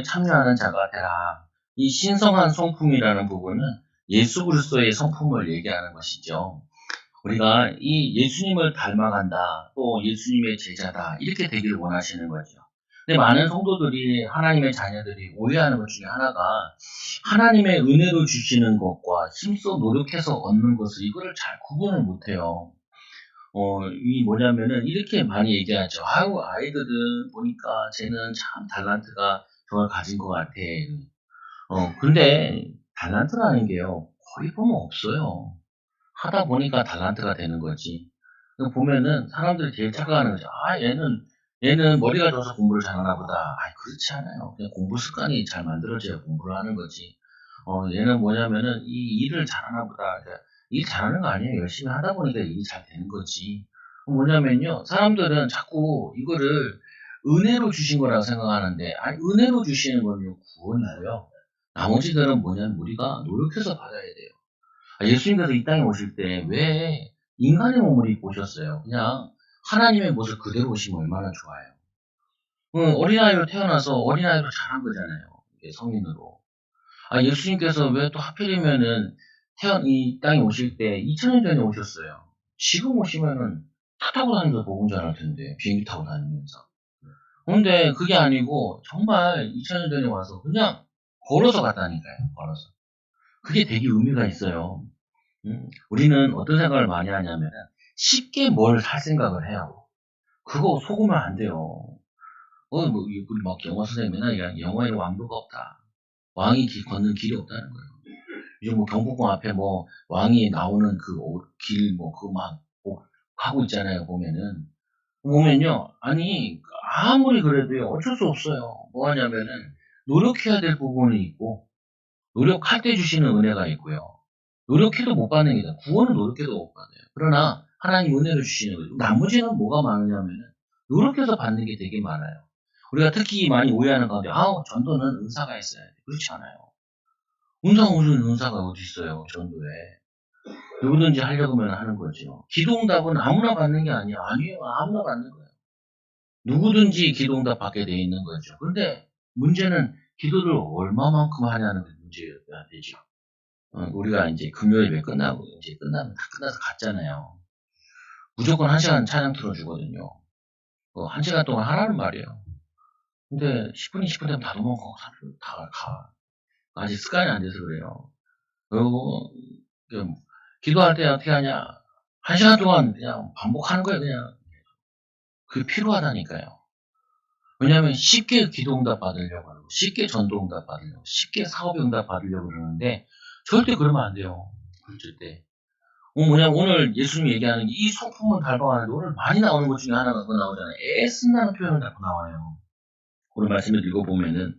참여하는 자가 되라. 이 신성한 성품이라는 부분은 예수 그리스도의 성품을 얘기하는 것이죠. 우리가 이 예수님을 닮아간다, 또 예수님의 제자다, 이렇게 되기를 원하시는 거죠. 근데 많은 성도들이, 하나님의 자녀들이 오해하는 것 중에 하나가 하나님의 은혜로 주시는 것과 힘써 노력해서 얻는 것을 이거를 잘 구분을 못해요. 이 뭐냐면은 이렇게 많이 얘기하죠. 아유, 아이들은 보니까 쟤는 참 달란트가 저걸 가진 것 같아. 근데 달란트라는 게요, 거의 보면 없어요. 하다 보니까 달란트가 되는 거지. 보면은 사람들이 제일 착각하는 거죠. 아, 얘는 머리가 좋아서 공부를 잘하나 보다. 아, 그렇지 않아요. 그냥 공부 습관이 잘 만들어져야 공부를 하는 거지. 얘는 뭐냐면은 이 일을 잘하나 보다. 그러니까 일 잘하는 거 아니에요. 열심히 하다 보니까 일이 잘 되는 거지. 뭐냐면요, 사람들은 자꾸 이거를 은혜로 주신 거라고 생각하는데, 아니, 은혜로 주시는 건요, 구원이고요. 나머지들은 뭐냐면 우리가 노력해서 받아야 돼요. 예수님께서 이 땅에 오실 때 왜 인간의 몸을 입고 오셨어요? 그냥 하나님의 모습 그대로 오시면 얼마나 좋아요. 어린아이로 태어나서 어린아이로 자란 거잖아요. 이게 성인으로. 예수님께서 왜 또 하필이면은 이 땅에 오실 때 2000년 전에 오셨어요. 지금 오시면은 차 타고 다니면서 복음 전할 텐데, 비행기 타고 다니면서. 근데 그게 아니고 정말 2000년 전에 와서 그냥 걸어서 갔다니까요. 걸어서. 그게 되게 의미가 있어요. 우리는 어떤 생각을 많이 하냐면 쉽게 뭘 살 생각을 해요. 그거 속으면 안 돼요. 우리 막 영어 선생님 맨날 영어에 왕도가 없다. 왕이 걷는 길이 없다는 거예요. 요즘 뭐 경복궁 앞에 뭐 왕이 나오는 그 길 뭐 그거 막 가고 있잖아요. 보면요. 아니 아무리 그래도요 어쩔 수 없어요. 뭐 하냐면은 노력해야 될 부분이 있고 노력할 때 주시는 은혜가 있고요. 노력해도 못 받는 게 있어요. 구원은 노력해도 못 받아요. 그러나 하나님 은혜를 주시는 거죠. 나머지는 뭐가 많으냐면은 노력해서 받는 게 되게 많아요. 우리가 특히 많이 오해하는 가운데 전도는 은사가 있어야 돼. 그렇지 않아요. 은사 없는 은사가 어디 있어요. 전도에. 누구든지 하려고 하면 하는 거죠. 기도응답은 아무나 받는 게 아니에요. 아니에요. 아무나 받는 거예요. 누구든지 기도응답 받게 돼 있는 거죠. 그런데 문제는 기도를 얼마만큼 하냐는 게 문제가 되죠. 우리가 이제 금요 예배 끝나고 이제 끝나면 다 끝나서 갔잖아요. 무조건 1시간 찬양 틀어주거든요. 1시간 동안 하라는 말이에요. 근데 10분, 20분 되면 다 도망가고 다 가. 아직 습관이 안 돼서 그래요. 그리고 기도할 때 어떻게 하냐? 1시간 동안 그냥 반복하는 거예요, 그냥. 그게 필요하다니까요. 왜냐하면 쉽게 기도응답 받으려고 하고 쉽게 전도응답 받으려고 쉽게 사업응답 받으려고 그러는데 절대 그러면 안 돼요. 절대. 오늘 예수님이 얘기하는 이 성품을 닮아가는데 오늘 많이 나오는 것 중에 하나가 그거 나오잖아요. 애쓴다는 표현을 자꾸 나와요. 오늘 말씀을 읽어보면은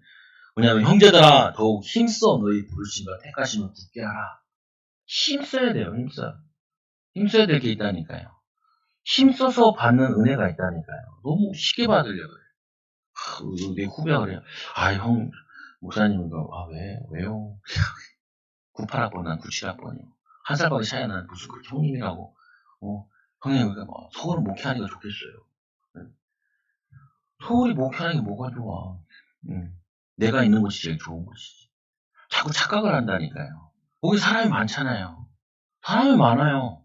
뭐냐면 형제들아 더욱 힘써 너희 부르신 걸 택하시면 굳게 하라. 힘써야 돼요. 힘써야 될 게 있다니까요. 힘써서 받는 은혜가 있다니까요. 너무 쉽게 받으려고 해요. 내 후배가 그래요. 형 목사님은 왜요? 98학번 난 97학번이요. 한 살밖에 차이 안 나는 무슨 그 형님이라고. 형님, 서울은 목회하니까 좋겠어요. 서울이 목회하는 게 뭐가 좋아. 내가 있는 곳이 제일 좋은 곳이지. 자꾸 착각을 한다니까요. 거기 사람이 많잖아요. 사람이 많아요.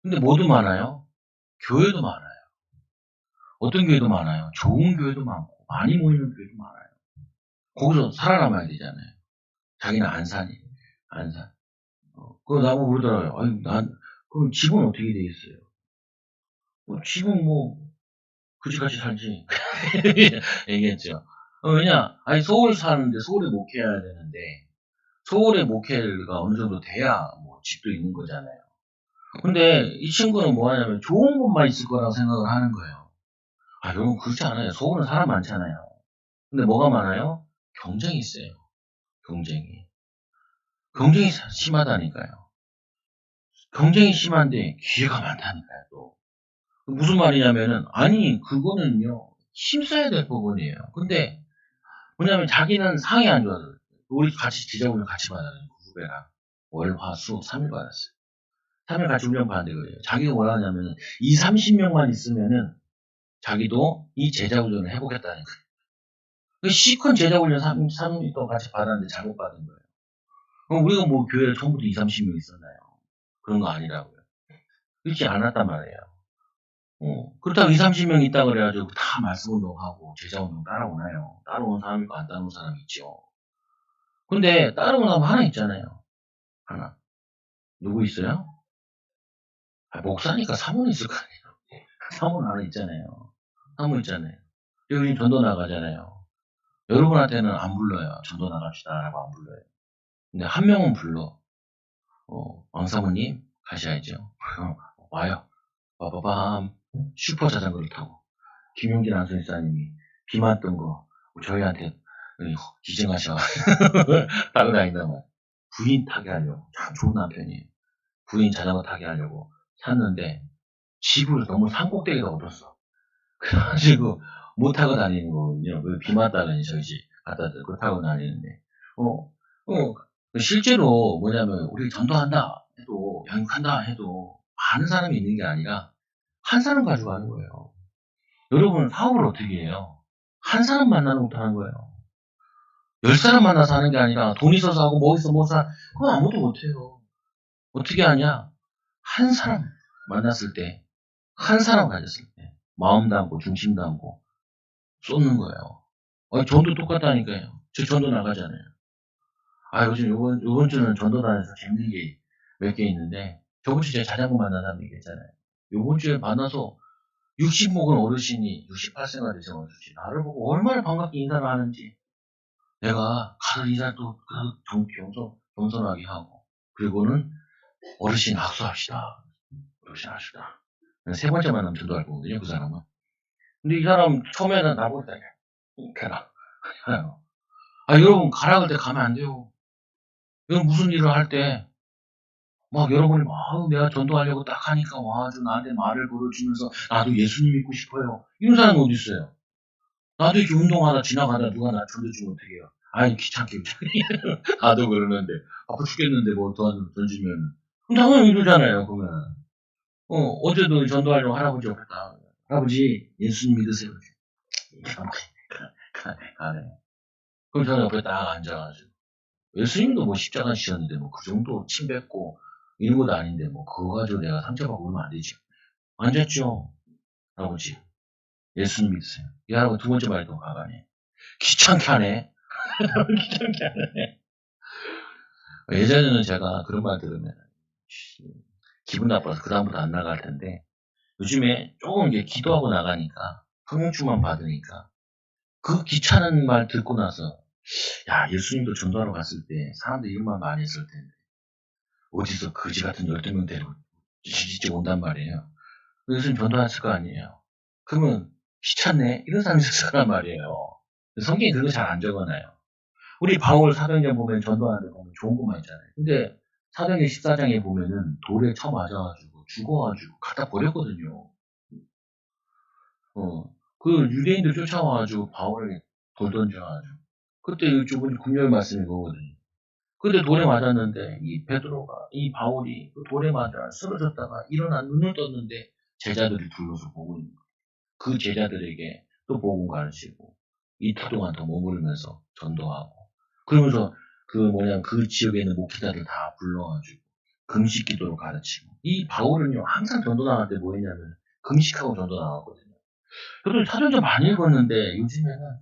근데 뭐도 많아요? 교회도 많아요. 어떤 교회도 많아요. 좋은 교회도 많고, 많이 모이는 교회도 많아요. 거기서 살아남아야 되잖아요. 자기는 안 사니. 안 사. 그거 나보고 그러더라고요. 그럼 집은 어떻게 돼 있어요? 집은 그지같이 살지. 얘기했죠. 서울 사는데 서울에 목회해야 되는데, 서울에 목회가 어느 정도 돼야 집도 있는 거잖아요. 근데 이 친구는 뭐 하냐면 좋은 곳만 있을 거라고 생각을 하는 거예요. 여러분 그렇지 않아요. 서울은 사람 많잖아요. 근데 뭐가 많아요? 경쟁이 있어요. 경쟁이. 경쟁이 심하다니까요. 경쟁이 심한데 기회가 많다니까요, 또. 무슨 말이냐면은, 그거는요, 힘써야 될 부분이에요. 근데, 뭐냐면 자기는 상이 안 좋아서, 우리 같이 지자훈련 같이 받아요, 후배랑. 월, 화, 수, 3일 받았어요. 3일 같이 훈련 받는데 그래요. 자기가 뭐라 하냐면은, 2, 30명만 있으면은, 자기도 이 제자훈련을 해보겠다는 거예요. 시컨 제자 훈련 3일 동안 같이 받았는데 잘못 받은 거예요. 그럼 우리가 뭐 교회에 처음부터 2, 30명 있었나요? 그런 거 아니라고요. 그렇지 않았단 말이에요. 그렇다고 2, 30명 있다 그래가지고 다 말씀 운동하고 제자 운동 따라오나요? 따라오는 사람이 있고 안 따라오는 사람이 있죠. 근데 따라오는 사람 하나 있잖아요. 하나. 누구 있어요? 목사니까 사모는 있을 거 아니에요. 사모는 하나 있잖아요. 사모 있잖아요. 여기 전도 나가잖아요. 여러분한테는 안 불러요. 전도 나갑시다라고 안 불러요. 근데 한 명은 불러. 왕사모님 가셔야죠. 와요. 빠바밤 슈퍼 자전거를 타고 김용진 안수님사님이 비 맞던 거 저희한테 기증하셔 타고 다닌단 말이에요. 부인 타게 하려고 참 좋은 남편이에요. 부인 자전거 타게 하려고 샀는데 집을 너무 산꼭대기가 얻었어. 그래가지고 못 타고 다니는 거거든요. 비 맞다더니 저희 집 갖다 대고 타고 다니는데 어, 실제로 뭐냐면 우리 전도한다 해도 양육한다 해도 많은 사람이 있는 게 아니라 한 사람 가지고 하는 거예요. 여러분 사업을 어떻게 해요? 한 사람 만나는 것도 하는 거예요. 10사람 만나서 하는 게 아니라 돈 있어서 하고 뭐 있어 뭐 사. 그건 아무도 못해요. 어떻게 하냐? 한 사람 만났을 때, 한 사람 가졌을 때 마음 담고 중심 담고 쏟는 거예요. 전도 똑같다니까요. 저 전도 나가잖아요. 요즘 요번 주는 전도단에서 재밌는 게 몇 개 있는데 저번 주에 제가 자전거 만나다는 얘기했잖아요. 요번 주에 만나서 60 먹은 어르신이 68세가 되신 어르신이 나를 보고 얼마나 반갑게 인사를 하는지 내가 가서 인사를 또 겸손하게 하고 그리고는 어르신 악수합시다. 어르신 합시다. 세 번째 만나면 전도할 거거든요. 그 사람은. 근데 이 사람 처음에는 나보고 가라. 여러분 가라 그럴 때 가면 안 돼요. 여러분 무슨 일을 할 때 막 여러분이 막 내가 전도하려고 딱 하니까 와가지고 나한테 말을 걸어주면서 나도 예수님 믿고 싶어요. 이런 사람이 어디 있어요? 나도 이렇게 운동하다 지나가다 누가 나 전도주면 어떻게 해요? 귀찮게. 나도 그러는데 아파 죽겠는데 뭐 던지면 당연히 이러잖아요. 그러면 어제도 전도하려고 할아버지 옆에 딱 할아버지 예수님 믿으세요. 가네. 그럼 저는 옆에 딱 앉아가지고 예수님도 뭐 십자가 지셨는데 뭐 그 정도 침 뱉고 이런 것도 아닌데 뭐 그거 가지고 내가 상처받고 그러면 안 되죠. 앉았죠. 할아버지 예수님 믿으세요. 이 할아버지 두 번째 말도 가가네. 귀찮게 하네. 귀찮게 하네. 예전에는 제가 그런 말 들으면 기분 나빠서 그다음부터 안 나갈 텐데 요즘에 조금 이제 기도하고 나가니까 성령충만 받으니까 그 귀찮은 말 듣고 나서 야 예수님도 전도하러 갔을 때 사람들이 이런 말 많이 했을 텐데 어디서 거지 같은 12명 데리고 진짜 온단 말이에요. 예수님 전도했을 거 아니에요. 그러면 귀찮네 이런 사람이 있을 거란 말이에요. 성경에 그거 잘 안 적어놔요. 우리 바울 사도행전 보면 전도하는데 보면 좋은 것만 있잖아요. 근데 사도행전 14장에 보면은 돌에 쳐 맞아가지고 죽어가지고 갖다 버렸거든요. 그 유대인들 쫓아와가지고 바울에게 돌 던져가지고 그때 이쪽은 금요일 말씀이 그거거든요. 근데 돌에 맞았는데 이 베드로가 이 바울이 그 돌에 맞아 쓰러졌다가 일어나 눈을 떴는데 제자들이 둘러서 보고 있는 거예요. 그 제자들에게 또 복음 가르치고 이틀 동안 더 머무르면서 전도하고 그러면서 그 지역에 있는 목회자들 다 불러가지고 금식 기도를 가르치고 이 바울은요 항상 전도 나갈 때 뭐 했냐면 금식하고 전도 나갔거든요. 저도 사전좀 많이 읽었는데 요즘에는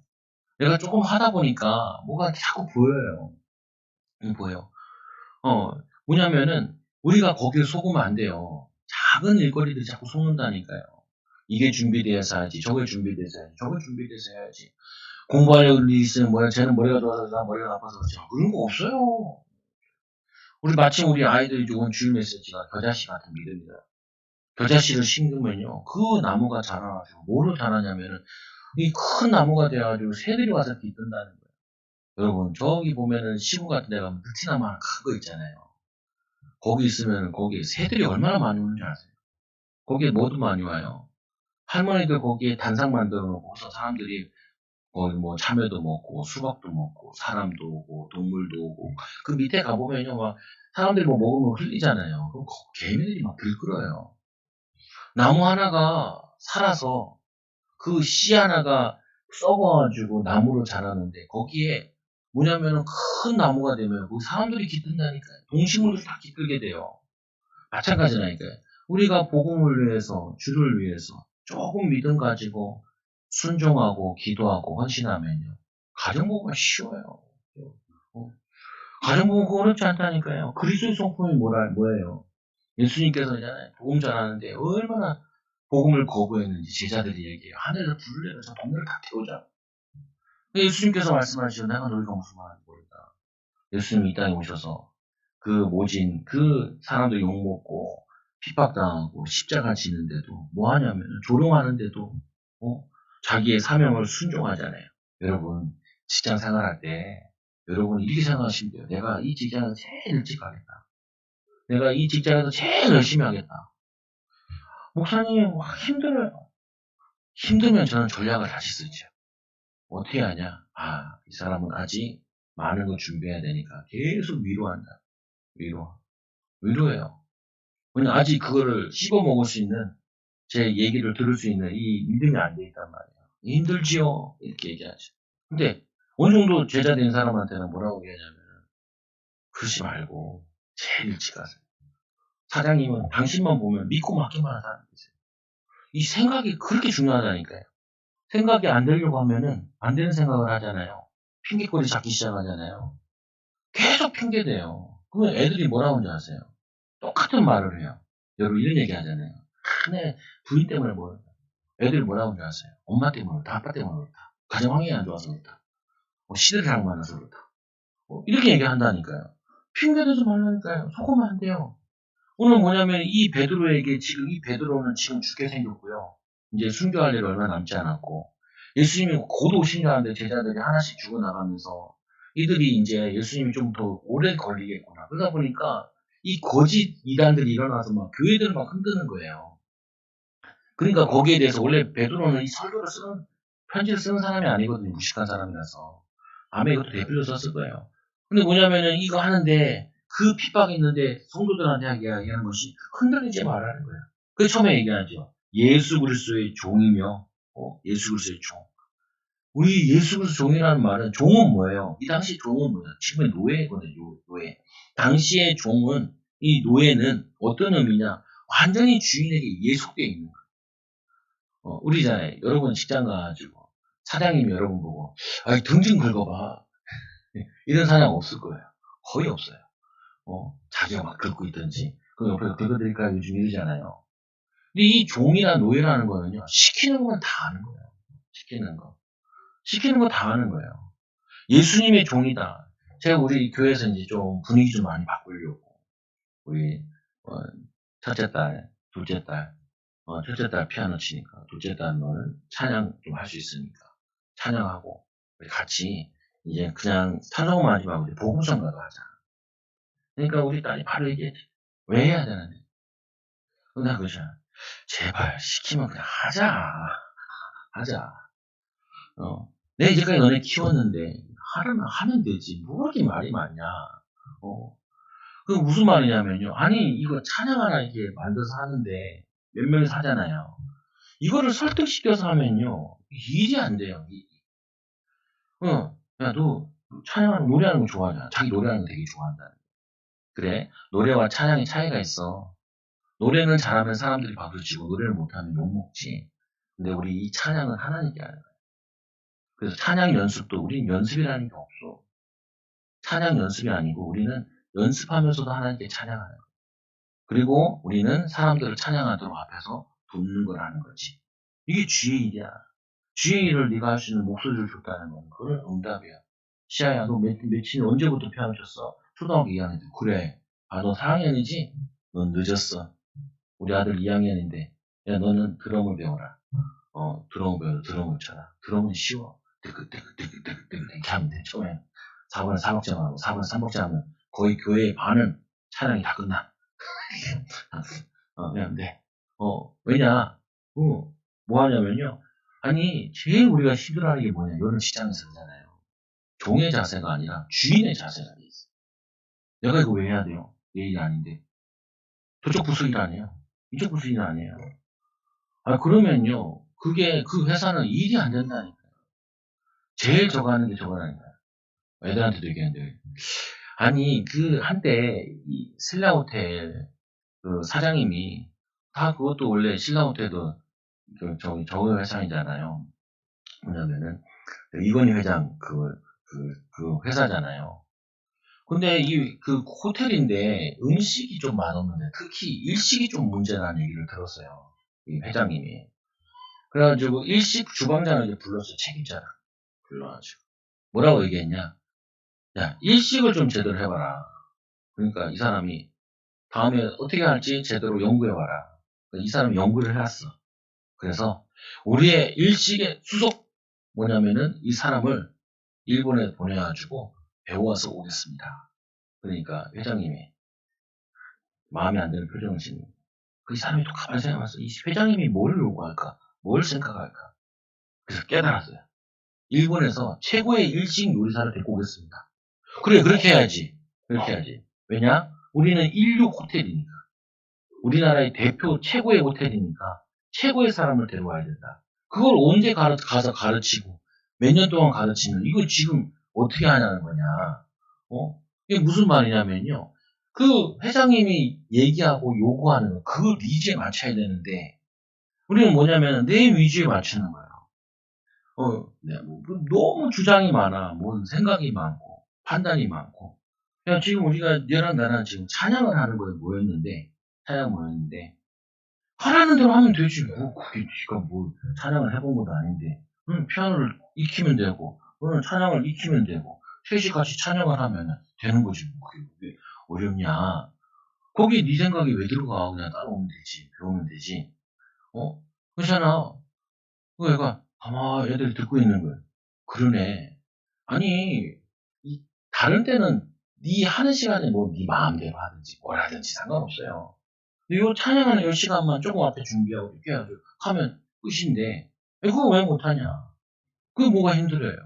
내가 조금 하다 보니까 뭐가 자꾸 보여요. 보여. 뭐냐면은 우리가 거기에 속으면 안 돼요. 작은 일거리들이 자꾸 속는다니까요. 이게 준비돼서 해야지, 저게 준비돼서 해야지, 저게 준비돼서 해야지. 공부할 일이 있으면 뭐야, 쟤는 머리가 좋아서 나 머리가 나빠서 그렇지. 그런 거 없어요. 마침 우리 아이들이 좋은 주일 메시지가 겨자씨 같은 믿음이다. 겨자씨를 심으면요, 그 나무가 자라가지고, 뭐로 자라냐면은, 이 큰 나무가 돼가지고 새들이 와서 깃든다는 거예요. 여러분, 저기 보면은 시골 같은 데 가면 느티나무 하나 큰 거 있잖아요. 거기 있으면 거기에 새들이 얼마나 많이 오는지 아세요? 거기에 뭐도 많이 와요. 할머니들 거기에 단상 만들어 놓고서 사람들이 거기 뭐 참외도 먹고 수박도 먹고 사람도 오고 동물도 오고 그 밑에 가보면요 막 사람들이 뭐 먹으면 흘리잖아요. 그럼 개미들이 막 들끓어요. 나무 하나가 살아서 그 씨 하나가 썩어가지고 나무로 자라는데 거기에 뭐냐면은 큰 나무가 되면 그 사람들이 깃든다니까요. 동식물도 다 깃들게 돼요. 마찬가지라니까요. 우리가 복음을 위해서, 주를 위해서 조금 믿음 가지고 순종하고 기도하고 헌신하면요. 가정복음은 쉬워요. 어, 가정복음 어렵지 않다니까요. 그리스도의 성품이 뭐예요? 예수님께서잖아요. 복음 전하는데 얼마나 복음을 거부했는지 제자들이 얘기해요. 하늘에서 불을 내려서 동네를 다 태우자. 예수님께서 말씀하시죠. 내가 너희가 무슨 말하는지 모른다. 예수님이 이 땅에 오셔서 그 모진 그 사람들 욕먹고 핍박당하고 십자가 지는데도 뭐 하냐면 조롱하는데도 자기의 사명을 순종하잖아요. 여러분 직장 생활할 때 여러분 이렇게 생각하시면 돼요. 내가 이 직장에서 제일 일찍 가겠다. 내가 이 직장에서 제일 열심히 하겠다. 목사님 힘들어요. 힘들면 저는 전략을 다시 쓰죠. 어떻게 하냐? 이 사람은 아직 많은 걸 준비해야 되니까 계속 위로한다. 위로해요. 왜냐면 아직 그거를 씹어 먹을 수 있는 제 얘기를 들을 수 있는 이 믿음이 안 돼 있단 말이에요. 힘들지요. 이렇게 얘기하죠. 근데 어느 정도 제자 된 사람한테는 뭐라고 얘기하냐면 그러지 말고 제일 일찍 가세요. 사장님은 당신만 보면 믿고 맡기만 하는 사람이 있어요. 이 생각이 그렇게 중요하다니까요. 생각이 안 되려고 하면은 안 되는 생각을 하잖아요. 핑계거리 잡기 시작하잖아요. 계속 핑계대요. 그러면 애들이 뭐라고 하는지 아세요? 똑같은 말을 해요. 여러분 이런 얘기 하잖아요. 내 부인 때문에 뭐 애들이 뭐라고 하는지 아세요? 엄마 때문에 그렇다. 아빠 때문에 그렇다. 가정 환경이 안 좋아서 그렇다. 시들이랑 만나서 그렇다. 이렇게 얘기한다니까요. 핑계대지 말라니까요. 속으면 안 돼요. 오늘 뭐냐면 이 베드로에게 지금 이 베드로는 지금 죽게 생겼고요. 이제 순교할 일 얼마 남지 않았고 예수님이 곧 오시냐는데 제자들이 하나씩 죽어나가면서 이들이 이제 예수님이 좀 더 오래 걸리겠구나. 그러다 보니까 이 거짓 이단들이 일어나서 막 교회들을 막 흔드는 거예요. 그러니까 거기에 대해서 원래 베드로는 이 설교를 쓰는 편지를 쓰는 사람이 아니거든요. 무식한 사람이라서 아마 이것도 대필로 썼을 거예요. 근데 뭐냐면은 이거 하는데 그 핍박이 있는데 성도들한테 이야기하는 것이 흔들리지 말라는 거예요. 그 처음에 얘기하죠. 예수 그리스도의 종이며 예수 그리스도의 종. 우리 예수 그리스도 종이라는 말은 종은 뭐예요? 이 당시 종은 뭐예요? 지금의 노예거든요. 노예. 당시의 종은 이 노예는 어떤 의미냐? 완전히 주인에게 예속되어 있는 거예요. 우리잖아요. 여러분 직장 가가지고 사장님이 여러분 보고 등 좀 긁어봐. 이런 사장 없을 거예요. 거의 없어요. 자기가 막 긁고 있든지 그 옆에서 긁어드릴까 요즘 이러잖아요. 근데 이 종이나 노예라는 거는요. 시키는 건 다 하는 거예요. 시키는 거 다 하는 거예요. 예수님의 종이다. 제가 우리 교회에서 이제 좀 분위기 좀 많이 바꾸려고 우리 첫째 딸, 둘째 딸 첫째 딸 피아노 치니까 둘째 딸은 찬양 좀 할 수 있으니까 찬양하고 우리 같이 이제 그냥 찬송만 하지 말고 복음성가도 하자. 그러니까 우리 딸이 바로 얘기했지. 왜 해야 되는데? 나 그러잖아. 제발 시키면 그냥 하자. 내 이제까지 너네 키웠는데 하려면 하면 되지. 뭐 그렇게 말이 많냐. 그 무슨 말이냐면요. 아니 이거 찬양 하나 이렇게 만들어서 하는데 몇 명이서 하잖아요. 이거를 설득시켜서 하면요. 일이 안 돼요. 야, 너 찬양하는, 노래하는 거 좋아하잖아. 자기 노래하는 거 되게 좋아한다. 그래. 노래와 찬양의 차이가 있어. 노래는 잘하면 사람들이 박수 치고, 노래를 못하면 욕먹지. 근데 우리 이 찬양은 하나님께 하는 거야. 그래서 찬양 연습도 우리는 연습이라는 게 없어. 찬양 연습이 아니고 우리는 연습하면서도 하나님께 찬양하는 거야. 그리고 우리는 사람들을 찬양하도록 앞에서 돕는 걸 하는 거지. 이게 주의 일이야. 주의 일을 네가 할 수 있는 목소리를 줬다는 건 그건 응답이야. 시아야, 너 며칠 언제부터 피아노 쳤어? 초등학교 2학년 때. 그래. 너 4학년이지? 넌 늦었어. 우리 아들 2학년인데. 야, 너는 드럼을 배워라. 드럼을 배워, 드럼을 쳐라. 드럼은 쉬워. 뜨끄뜨끄뜨끄뜨끄 이렇게 하면 돼. 처음에 4번에 4박자 하고 4번에 3박자 하면 거의 교회의 반은 찬양이 다 끝나. 그냥 돼. 왜냐? 뭐 하냐면요. 아니, 제일 우리가 힘들어하는 게 뭐냐. 이런 직장에서 하잖아요. 종의 자세가 아니라 주인의 자세가 돼 있어. 내가 이거 왜 해야 돼요? 내 일이 아닌데. 저쪽 부서 일 아니에요. 이쪽 부서 일 아니에요. 그러면요. 그 회사는 일이 안 된다니까요. 제일 저거 하는 게 저거라니까. 애들한테도 얘기했는데. 아니, 그, 한때, 이, 신라호텔, 그, 사장님이, 다 그것도 원래 신라호텔도, 저거 회사이잖아요. 뭐냐면은, 이건희 회장, 그 회사잖아요. 근데 그 호텔인데 음식이 좀 맛없는데 특히 일식이 좀 문제라는 얘기를 들었어요. 이 회장님이. 그래가지고 일식 주방장을 이제 불러서 책임자라. 불러가지고. 뭐라고 얘기했냐? 야, 일식을 좀 제대로 해봐라. 그러니까 이 사람이 다음에 어떻게 할지 제대로 연구해봐라. 이 사람이 연구를 해왔어. 그래서 우리의 일식의 수속 뭐냐면은 이 사람을 일본에 보내가지고 배워와서 오겠습니다. 그러니까 회장님이 마음에 안 드는 표정을 짓는 거예요. 그 사람이 또 가만히 생각해봤어. 이 회장님이 뭘 요구할까? 뭘 생각할까? 그래서 깨달았어요. 일본에서 최고의 일식 요리사를 데리고 오겠습니다. 그래, 그렇게 해야지. 그렇게 해야지. 왜냐? 우리는 인류 호텔이니까. 우리나라의 대표 최고의 호텔이니까 최고의 사람을 데려와야 된다. 그걸 언제 가서 가르치고 몇 년 동안 가르치면 이거 지금 어떻게 하냐는 거냐. 어? 이게 무슨 말이냐면요. 그 회장님이 얘기하고 요구하는 그 니즈에 맞춰야 되는데 우리는 뭐냐면 내 위주에 맞추는 거예요. 네, 너무 주장이 많아. 뭐 생각이 많고 판단이 많고. 그냥 지금 우리가 얘랑 나랑 지금 찬양을 하는 거에 모였는데 찬양 모였는데 하라는 대로 하면 되지. 뭐 그게 지가 뭐 찬양을 해본 것도 아닌데. 피아노를 익히면 되고, 찬양을 익히면 되고, 셋이 같이 찬양을 하면 되는 거지. 뭐 그게 어렵냐. 거기에 네 생각이 왜 들어가? 그냥 따라오면 되지. 배우면 되지. 어? 그렇잖아. 그 애가 가만히 애들이 듣고 있는 거야. 그러네. 아니, 다른 때는 네 하는 시간에 뭐 네 마음대로 하든지 뭘 하든지 상관없어요. 근데 요 찬양하는 10시간만 조금 앞에 준비하고 이렇게 해가지고 하면 끝인데 그거 왜 못하냐? 그게 뭐가 힘들어요?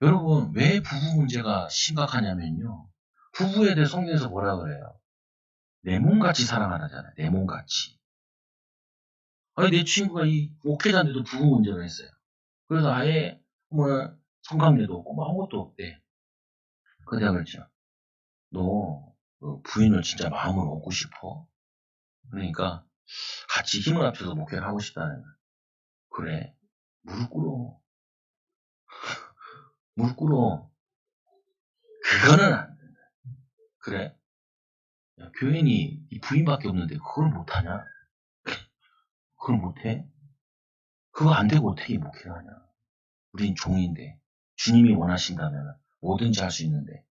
여러분 왜 부부 문제가 심각하냐면요. 부부에 대해 성경에서 뭐라 그래요? 내 몸같이 사랑하라잖아요. 내 몸같이. 아니 내 친구가 이 목회자인데도 부부 문제가 있어요. 그래서 아예 뭐 성관계도 없고 뭐 아무것도 없대. 그래서 내가 그랬죠. 너 부인을 진짜 마음으로 얻고 싶어? 그러니까 같이 힘을 합쳐서 목회를 하고 싶다는 거야. 그래. 무릎 꿇어. 무릎 꿇어. 그거는 안 돼. 그래. 야, 교인이 이 부인밖에 없는데 그걸 못하냐? 그걸 못해? 그거 안 되고 어떻게 목회를 하냐? 우린 종인데 주님이 원하신다면 뭐든지 할 수 있는데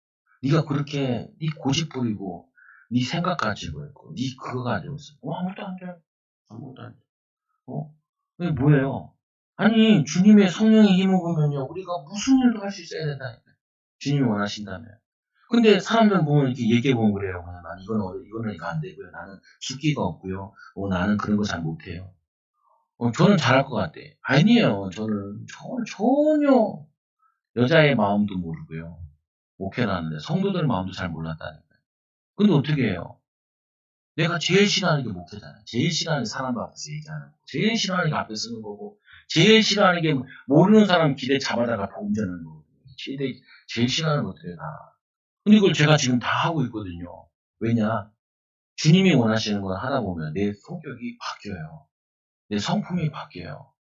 네가 그렇게 네 고집 부리고 네 생각 가지고 있고 네 그거 가지고 있어. 아무것도 안 돼. 아무것도 안 돼. 이게 뭐예요? 아니 주님의 성령의 힘을 보면요 우리가 무슨 일도 할 수 있어야 된다니까. 주님이 원하신다면. 근데 사람들 보면 이렇게 얘기해 보면 그래요. 난 이거는 이거 안 되고요. 나는 숫기가 없고요. 나는 그런 거 잘 못해요. 저는 잘할 것 같아. 아니에요. 저는 전혀 여자의 마음도 모르고요. 목회를 하는데 성도들 마음도 잘 몰랐다니까요. 근데 어떻게 해요? 내가 제일 싫어하는 게 목회잖아요. 제일 싫어하는 게 사람 앞에서 얘기하는 거. 제일 싫어하는 게 앞에 쓰는 거고. 제일 싫어하는 게 모르는 사람 기대 잡아다가 복음전하는 거고. 제일 싫어하는 것들이 다. 근데 이걸 제가 지금 다 하고 있거든요. 왜냐? 주님이 원하시는 걸 하다 보면 내 성격이 바뀌어요. 내 성품이 바뀌어요.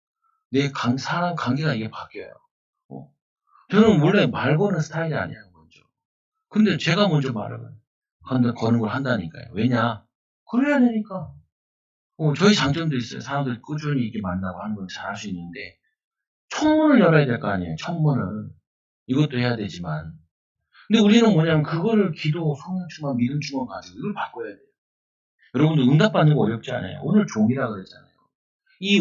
사람 관계가 이게 바뀌어요. 어. 저는 원래 말 거는 스타일이 아니에요, 먼저. 근데 제가 먼저 말을 거는 걸 한다니까요. 왜냐? 그래야 되니까. 저희 장점도 있어요. 사람들 꾸준히 이렇게 만나고 하는 건 잘할 수 있는데, 청문을 열어야 될 거 아니에요, 청문을. 이것도 해야 되지만. 근데 우리는 뭐냐면, 그거를 기도, 성령 충만, 믿음 충만 가지고 이걸 바꿔야 돼요. 여러분들 응답받는 거 어렵지 않아요. 오늘 종이라 그랬잖아요.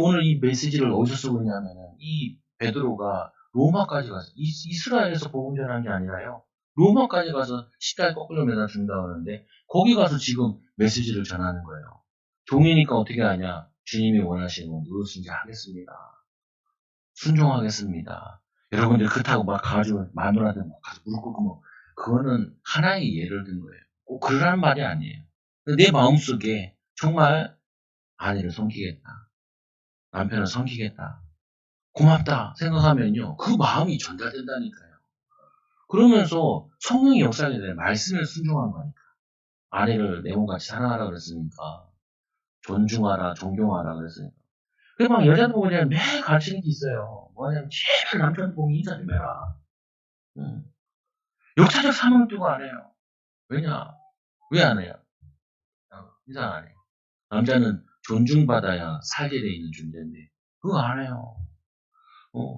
오늘 이 메시지를 어디서 쓰고 있냐면은, 이 베드로가 로마까지 가서, 이스라엘에서 복음 전한 게 아니라요. 로마까지 가서 십자가에 거꾸로 매다 준다 그러는데, 거기 가서 지금 메시지를 전하는 거예요. 종이니까 어떻게 하냐? 주님이 원하시는 건 무엇인지 하겠습니다. 순종하겠습니다. 여러분들 그렇다고 막 가지고 마누라한테 막 가서 무릎 꿇고 뭐 그거는 하나의 예를 든 거예요. 꼭 그러라는 말이 아니에요. 내 마음속에 정말 아내를 섬기겠다. 남편을 섬기겠다. 고맙다 생각하면요. 그 마음이 전달된다니까요. 그러면서 성령이 역사하게 돼. 말씀을 순종한 거니까. 아내를 내 몸같이 사랑하라 그랬으니까. 존중하라, 존경하라 그랬으니까. 그래서 막 여자들 보고 그냥 매일 가르치는 게 있어요. 뭐냐면, 제발 남편 보면 인사 좀 해라. 응. 역사적 사명을 두고 안 해요. 왜냐? 왜 안 해요? 인사 안 해요. 남자는 존중받아야 살게 돼 있는 존재인데, 그거 안 해요.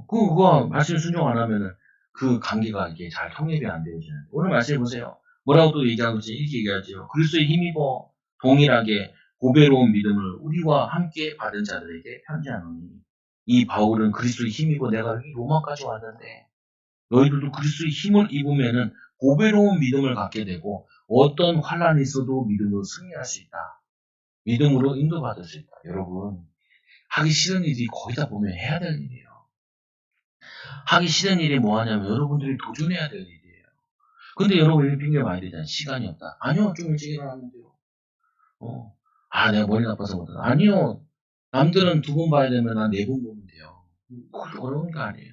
그거 말씀 순종 안 하면은 그 관계가 이게 잘 통합이 안 되잖아요. 오늘 말씀 보세요. 뭐라고 또 얘기하고 있지? 이렇게 얘기하죠. 그리스도의 힘입어 동일하게 고배로운 믿음을 우리와 함께 받은 자들에게 편지하노니 이 바울은 그리스도의 힘입어 내가 여기 로마까지 왔는데 너희들도 그리스도의 힘을 입으면은 고배로운 믿음을 갖게 되고 어떤 환란이 있어도 믿음으로 승리할 수 있다. 믿음으로 인도받을 수 있다. 여러분 하기 싫은 일이 거의 다 보면 해야 될 일이에요. 하기 싫은 일이 뭐 하냐면 여러분들이 도전해야 될 일이에요. 근데 여러분 이 핑계 많이 되잖아요. 시간이 없다. 아니요, 좀 일찍 일어나면 돼요. 내가 머리 나빠서 못한다. 아니요, 남들은 2번 봐야 되면 난 4번 보면 돼요. 그렇게 어려운 게 아니에요.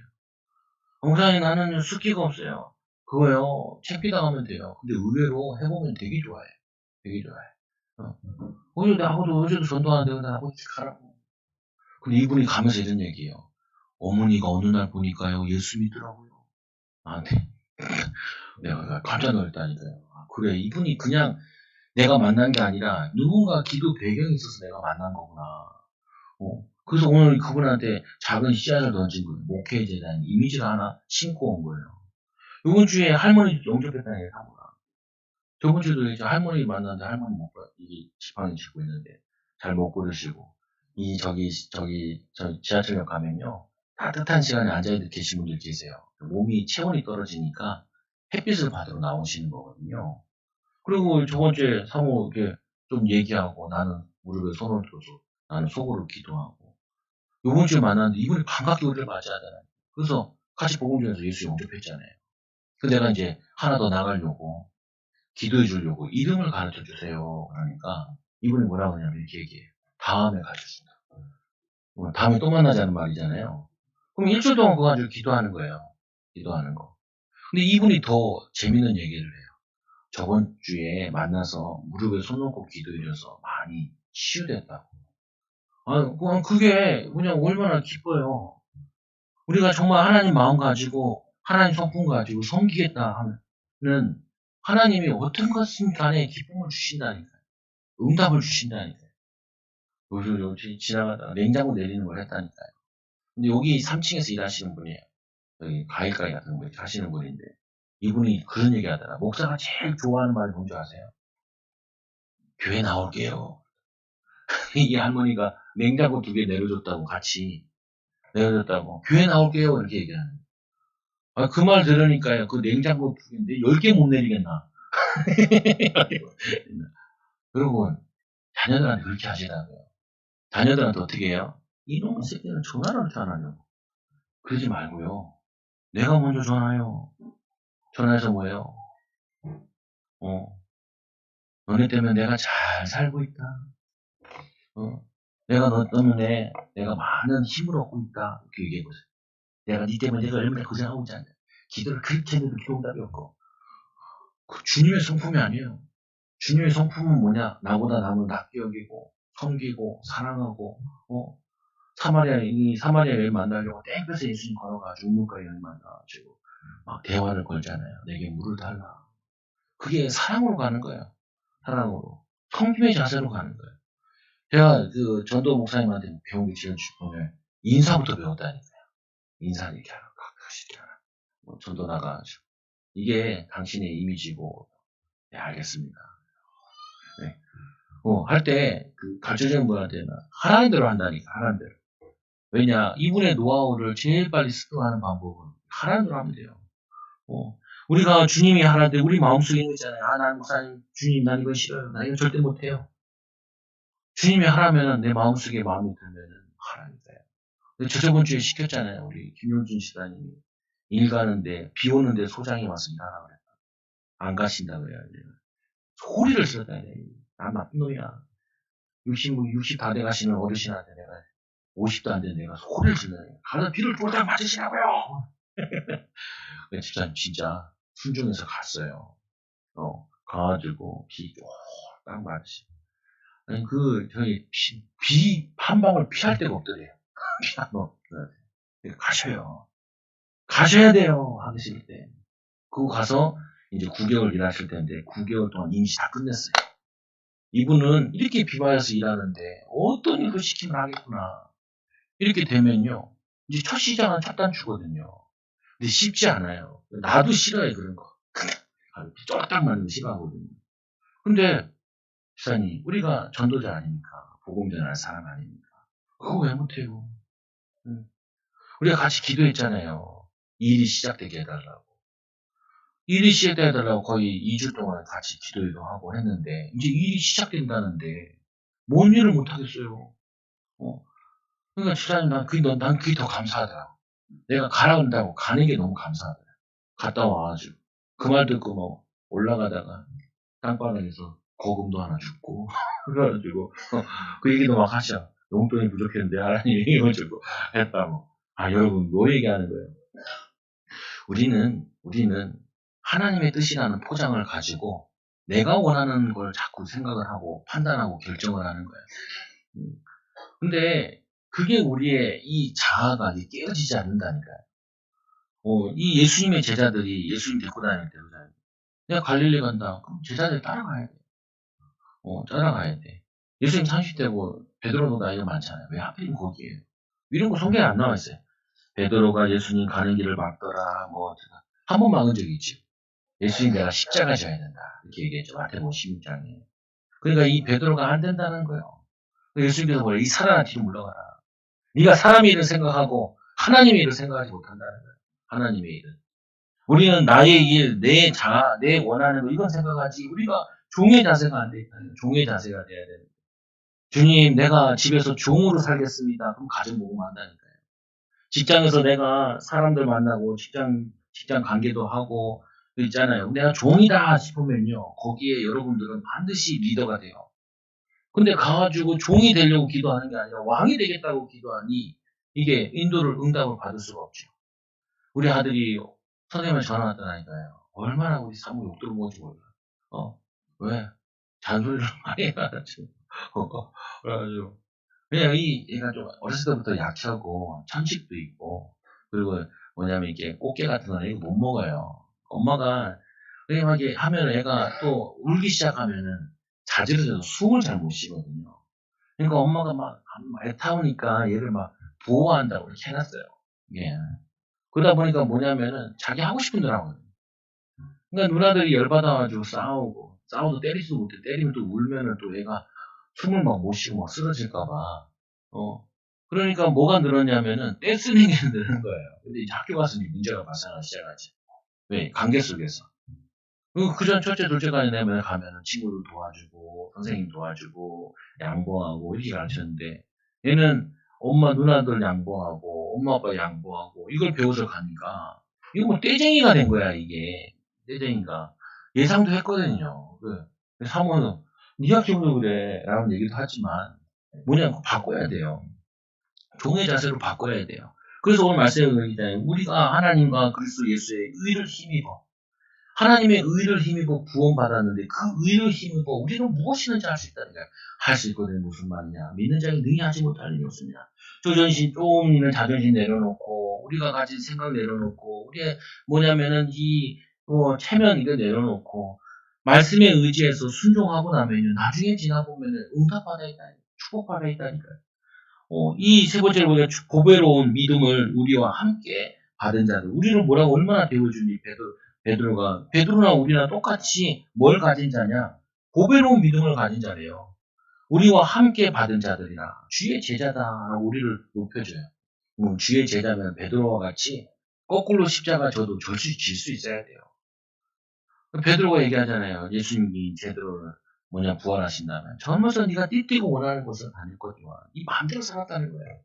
목사님 나는 숙기가 없어요. 그거요, 창피당하면 돼요. 근데 의외로 해보면 되게 좋아해. 되게 좋아해. 나하고도 어제도 전도하는데 나하고 이렇게 가라고. 근데 이분이 가면서 이런 얘기예요. 어머니가 어느 날 보니까요, 예수 믿더라고요. 나한테. 내가 깜짝 놀랐다니까요. 그래, 이분이 그냥 내가 만난 게 아니라 누군가 기도 배경이 있어서 내가 만난 거구나. 그래서 오늘 그분한테 작은 씨앗을 던진 거예요. 목회에 대한 이미지를 하나 심고 온 거예요. 이번 주에 할머니 영접했다는 얘기를 한 거야. 저번 주에도 이제 할머니 만났는데 할머니 못 봐. 이게 지팡이 짚고 있는데 잘 못 걸으시고. 저 지하철역 가면요. 따뜻한 시간에 앉아 계신 분들 계세요. 몸이 체온이 떨어지니까 햇빛을 받으러 나오시는 거거든요. 그리고 저번 주에 사모 이렇게 좀 얘기하고 나는 무릎에 손을 펴서 나는 속으로 기도하고 요번 주에 만났는데 이분이 반갑게 우리를 맞이하잖아요. 그래서 같이 복음 전에서 예수 영접했잖아요. 그 내가 이제 하나 더 나가려고 기도해 주려고 이름을 가르쳐 주세요. 그러니까 이분이 뭐라고 하냐면 이렇게 얘기해요. 다음에 가르쳐준다. 다음에 또 만나자는 말이잖아요. 그럼 일주일 동안 그거 가지고 기도하는 거예요. 기도하는 거. 근데 이분이 더 재밌는 얘기를 해요. 저번 주에 만나서 무릎에 손 놓고 기도해줘서 많이 치유됐다고. 그게 그냥 얼마나 기뻐요. 우리가 정말 하나님 마음 가지고 하나님 성품 가지고 섬기겠다 하면은 하나님이 어떤 것은 간에 기쁨을 주신다니까요. 응답을 주신다니까요. 요즘 지나가다가 냉장고 내리는 걸 했다니까요. 근데 여기 3층에서 일하시는 분이에요. 여기 과일가게 같은 거 하시는 분인데 이분이 그런 얘기 하더라. 목사가 제일 좋아하는 말이 뭔지 아세요? 교회 나올게요. 이 할머니가 냉장고 2개 내려줬다고 같이 내려줬다고 교회 나올게요 이렇게 얘기하는. 그 말 들으니까요. 그 냉장고 2개인데 10개 못 내리겠나. 여러분 자녀들한테 그렇게 하시라고요. 자녀들한테 어떻게 해요? 이놈의 새끼는 전화를 안 하냐고. 그러지 말고요. 내가 먼저 전화해요. 전화해서 뭐예요? 너네 때문에 내가 잘 살고 있다. 내가 너 때문에 내가 많은 힘을 얻고 있다. 이렇게 얘기해보세요. 내가 네 때문에 내가 얼마나 고생하고 있지 않냐. 기도를 그렇게 했는데 기도응답이 없고. 그 주님의 성품이 아니에요. 주님의 성품은 뭐냐? 나보다 남을 낮게 여기고, 섬기고, 사랑하고, 사마리아 여인 만나려고 땡볕에 예수님 걸어가지고 우물가에 여인 만나가지고 막 대화를 걸잖아요. 내게 물을 달라. 그게 사랑으로 가는 거예요. 사랑으로. 섬김의 자세로 가는 거예요. 제가 그 전도 목사님한테 배운 게 제일 중요해요. 인사부터 배웠다니까요. 인사를 이렇게 하라. 가끔씩 전도 나가가지고. 이게 당신의 이미지고. 네, 알겠습니다. 네. 할 때, 가르쳐주는 분한테는 하라는 대로 한다니까, 하라는 대로. 왜냐, 이분의 노하우를 제일 빨리 습득하는 방법은 하라는 대로 하면 돼요. 우리가 주님이 하라는데 우리 마음속에 있는 거 있잖아요. 나는 목사님, 주님, 난 이거 싫어요. 나 이거 절대 못해요. 주님이 하라면은 내 마음속에 마음이 들면은 하라니까요. 저번 주에 시켰잖아요. 우리 김용진 시사님이. 일 가는데, 비 오는데 소장이 와서 일하라 그랬다. 안 가신다 그래요. 소리를 썼다. 난 나쁜 놈이야. 60 다 돼가시는 어르신한테 내가 50도 안 된 내가 소리를 지르네. 가서 비를 쫄딱 맞으시라고요. 집사님 진짜 순종해서 갔어요. 가가지고 딱 맞으시. 아니 저기 비 한 방울 피할 데가 없더래요. 피하노 가셔요. 가셔야 돼요. 하실 때. 그거 가서 이제 9개월 일하실 텐데 9개월 동안 임시 다 끝냈어요. 이분은 이렇게 비바에서 일하는데 어떤 일을 시키면 하겠구나. 이렇게 되면요. 이제 첫 시작은 첫 단추거든요. 근데 쉽지 않아요. 나도 싫어해 그런 거. 쫄딱 맞는 거 싫어하거든요. 근데 집사님 우리가 전도자 아닙니까? 복음 전할 사람 아닙니까? 그거 왜 못해요? 우리가 같이 기도했잖아요. 일이 시작되게 해달라고. 일이 시작되달라고 거의 2주 동안 같이 기도도 하고 했는데 이제 일이 시작된다는데 뭔 일을 못하겠어요. 어. 그러니까 집사님 난 그게 더 감사하더라고. 내가 가라 그런다고 가는 게 너무 감사하더라고. 갔다 와가지고 그 말 듣고 뭐 올라가다가 땅바닥에서 거금도 하나 줍고 그래가지고 그 얘기도 막 하셔. 용돈이 부족했는데 하나님이 이거 주고 했다고. 아 여러분 뭐 얘기하는 거예요? 우리는 하나님의 뜻이라는 포장을 가지고 내가 원하는 걸 자꾸 생각을 하고 판단하고 결정을 하는 거예요. 근데 그게 우리의 이 자아가 깨어지지 않는다니까요. 이 예수님의 제자들이 예수님 데리고 다닐 때 내가 갈릴리 간다. 그럼 제자들 따라가야 돼. 따라가야 돼. 예수님 30대고 베드로도 나이가 많잖아요. 왜 하필 거기에요? 이런 거 성경에 안 나와 있어요. 베드로가 예수님 가는 길을 막더라. 한 번 막은 적이 있지. 예수님 내가 십자가 져야 된다. 이렇게 얘기했죠. 마태복음 16장에. 그러니까 이 베드로가 안 된다는 거예요. 예수님께서 뭐래? 이 살아난 뒤로 물러가라. 네가 사람의 일을 생각하고 하나님의 일을 생각하지 못한다는 거예요. 하나님의 일을. 우리는 나의 일, 내 자아, 내 원하는 거 이건 생각하지. 우리가 종의 자세가 안 돼 있다는 거예요. 종의 자세가 돼야 되는 거예요. 주님, 내가 집에서 종으로 살겠습니다. 그럼 가정 복음한다니까요. 직장에서 내가 사람들 만나고 직장 관계도 하고 있잖아요. 내가 종이다 싶으면요. 거기에 여러분들은 반드시 리더가 돼요. 근데 가가지고 종이 되려고 기도하는 게 아니라 왕이 되겠다고 기도하니 이게 응답을 받을 수가 없죠. 우리 아들이 선생님을 전화 왔다니까요. 얼마나 우리 사모 욕 들어먹은지 몰라. 왜? 잔소리를 많이 해가지고. 그래가지고. 그냥 얘가 좀 어렸을 때부터 약하고 천식도 있고 그리고 뭐냐면 이게 꽃게 같은 거는 이거 못 먹어요. 엄마가 그냥 막 이렇게 하면 애가 또 울기 시작하면은 자지러져서 숨을 잘 못 쉬거든요. 그러니까 엄마가 막 애타우니까 얘를 막 보호한다고 이렇게 해놨어요. 예. 그러다 보니까 뭐냐면은 자기 하고 싶은 대로 하거든요. 그러니까 누나들이 열받아가지고 싸워도 때리지도 못해. 때리면 또 울면은 또 얘가 숨을 막 못 쉬고 막 쓰러질까봐. 그러니까 뭐가 늘었냐면은 떼쓰는 게 늘은 거예요. 근데 이제 학교 가서 문제가 발생하기 시작하지. 왜? 관계 속에서. 그전 첫째, 둘째까지 내면 가면은 친구들 도와주고, 선생님 도와주고, 양보하고, 이렇게 가르쳤는데, 얘는 엄마, 누나들 양보하고, 엄마, 아빠 양보하고, 이걸 배워서 가니까, 이거 뭐 떼쟁이가 된 거야, 이게. 떼쟁이가. 예상도 했거든요. 사모는, 니가 키우도 그래. 라는 얘기도 하지만, 뭐냐, 바꿔야 돼요. 종의 자세로 바꿔야 돼요. 그래서 오늘 말씀에 그러잖아요. 우리가 하나님과 그리스도 예수의 의를 힘입어. 하나님의 의를 힘입어 구원받았는데 그 의를 힘입어 우리는 무엇이든지 할 수 있다는 거야. 할 수 있거든 무슨 말이냐. 믿는 자에게 능히 하지 못할 일이 없습니다. 조금 있는 자존심 내려놓고 우리가 가진 생각 내려놓고 우리의 뭐냐면은 체면 이거 내려놓고 말씀에 의지해서 순종하고 나면요. 나중에 지나보면은 응답받아 있다니까. 축복받아 있다니까요. 이 세 번째로 보니까 보배로운 믿음을 우리와 함께 받은 자들. 우리를 뭐라고 얼마나 배워주니 베드로나 우리나 똑같이 뭘 가진 자냐? 보배로운 믿음을 가진 자래요. 우리와 함께 받은 자들이라 주의 제자다라고 우리를 높여줘요. 주의 제자면 베드로와 같이 거꾸로 십자가 져도 질 수 있어야 돼요. 베드로가 얘기하잖아요. 예수님이 제대로를 부활하신다면 젊어서 네가 띠띠고 원하는 곳을 다닐 거지만 네 마음대로 살았다는 거예요.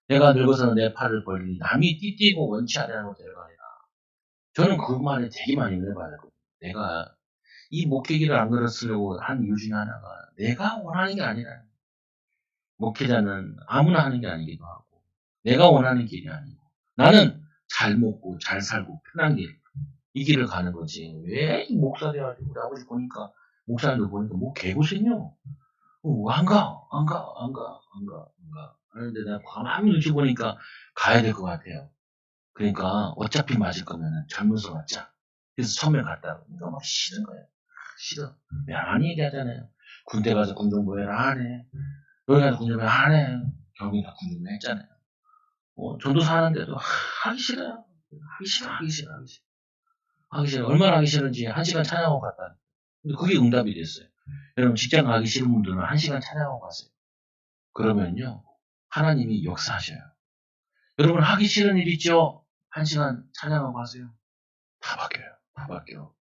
내가 늙어서는 내 팔을 벌리니 남이 띠띠고 원치 않으라고 데려가니라. 저는 그 말에 되게 많이 은혜 받았거든요. 내가 이 목회기를 안 걸었으려고 한 이유 중에 하나가 내가 원하는 게 아니라 목회자는 아무나 하는 게 아니기도 하고, 내가 원하는 길이 아니고, 나는 잘 먹고 잘 살고 편한 길, 이 길을 가는 거지. 왜 목사 돼가지고 우리 아버지 보니까, 목사님들 보니까 뭐 개고생요. 안 가, 안 가, 안 가, 안 가, 안 가. 하는데 내가 가만히 눈치 보니까 가야 될 것 같아요. 그러니까 어차피 맞을 거면은 젊어서 맞자. 그래서 처음에 갔다. 그러니까 막 싫은 거예요. 싫어. 많이 얘기하잖아요. 군대 가서 군종부회를 안 해. 여기 가서 군종부회 안 해. 결국엔 다 군종부회 했잖아요. 전도사 하는데도 하기 싫어요. 하기 싫어, 하기 싫어, 하기 싫어. 하기 싫어. 얼마나 하기 싫은지 1시간 찬양하고 갔다. 근데 그게 응답이 됐어요. 여러분 직장 가기 싫은 분들은 1시간 찬양하고 가세요. 그러면요. 하나님이 역사하셔요. 여러분 하기 싫은 일 있죠? 1시간 찬양하고 가세요. 다 바뀌어요. 다 바뀌어.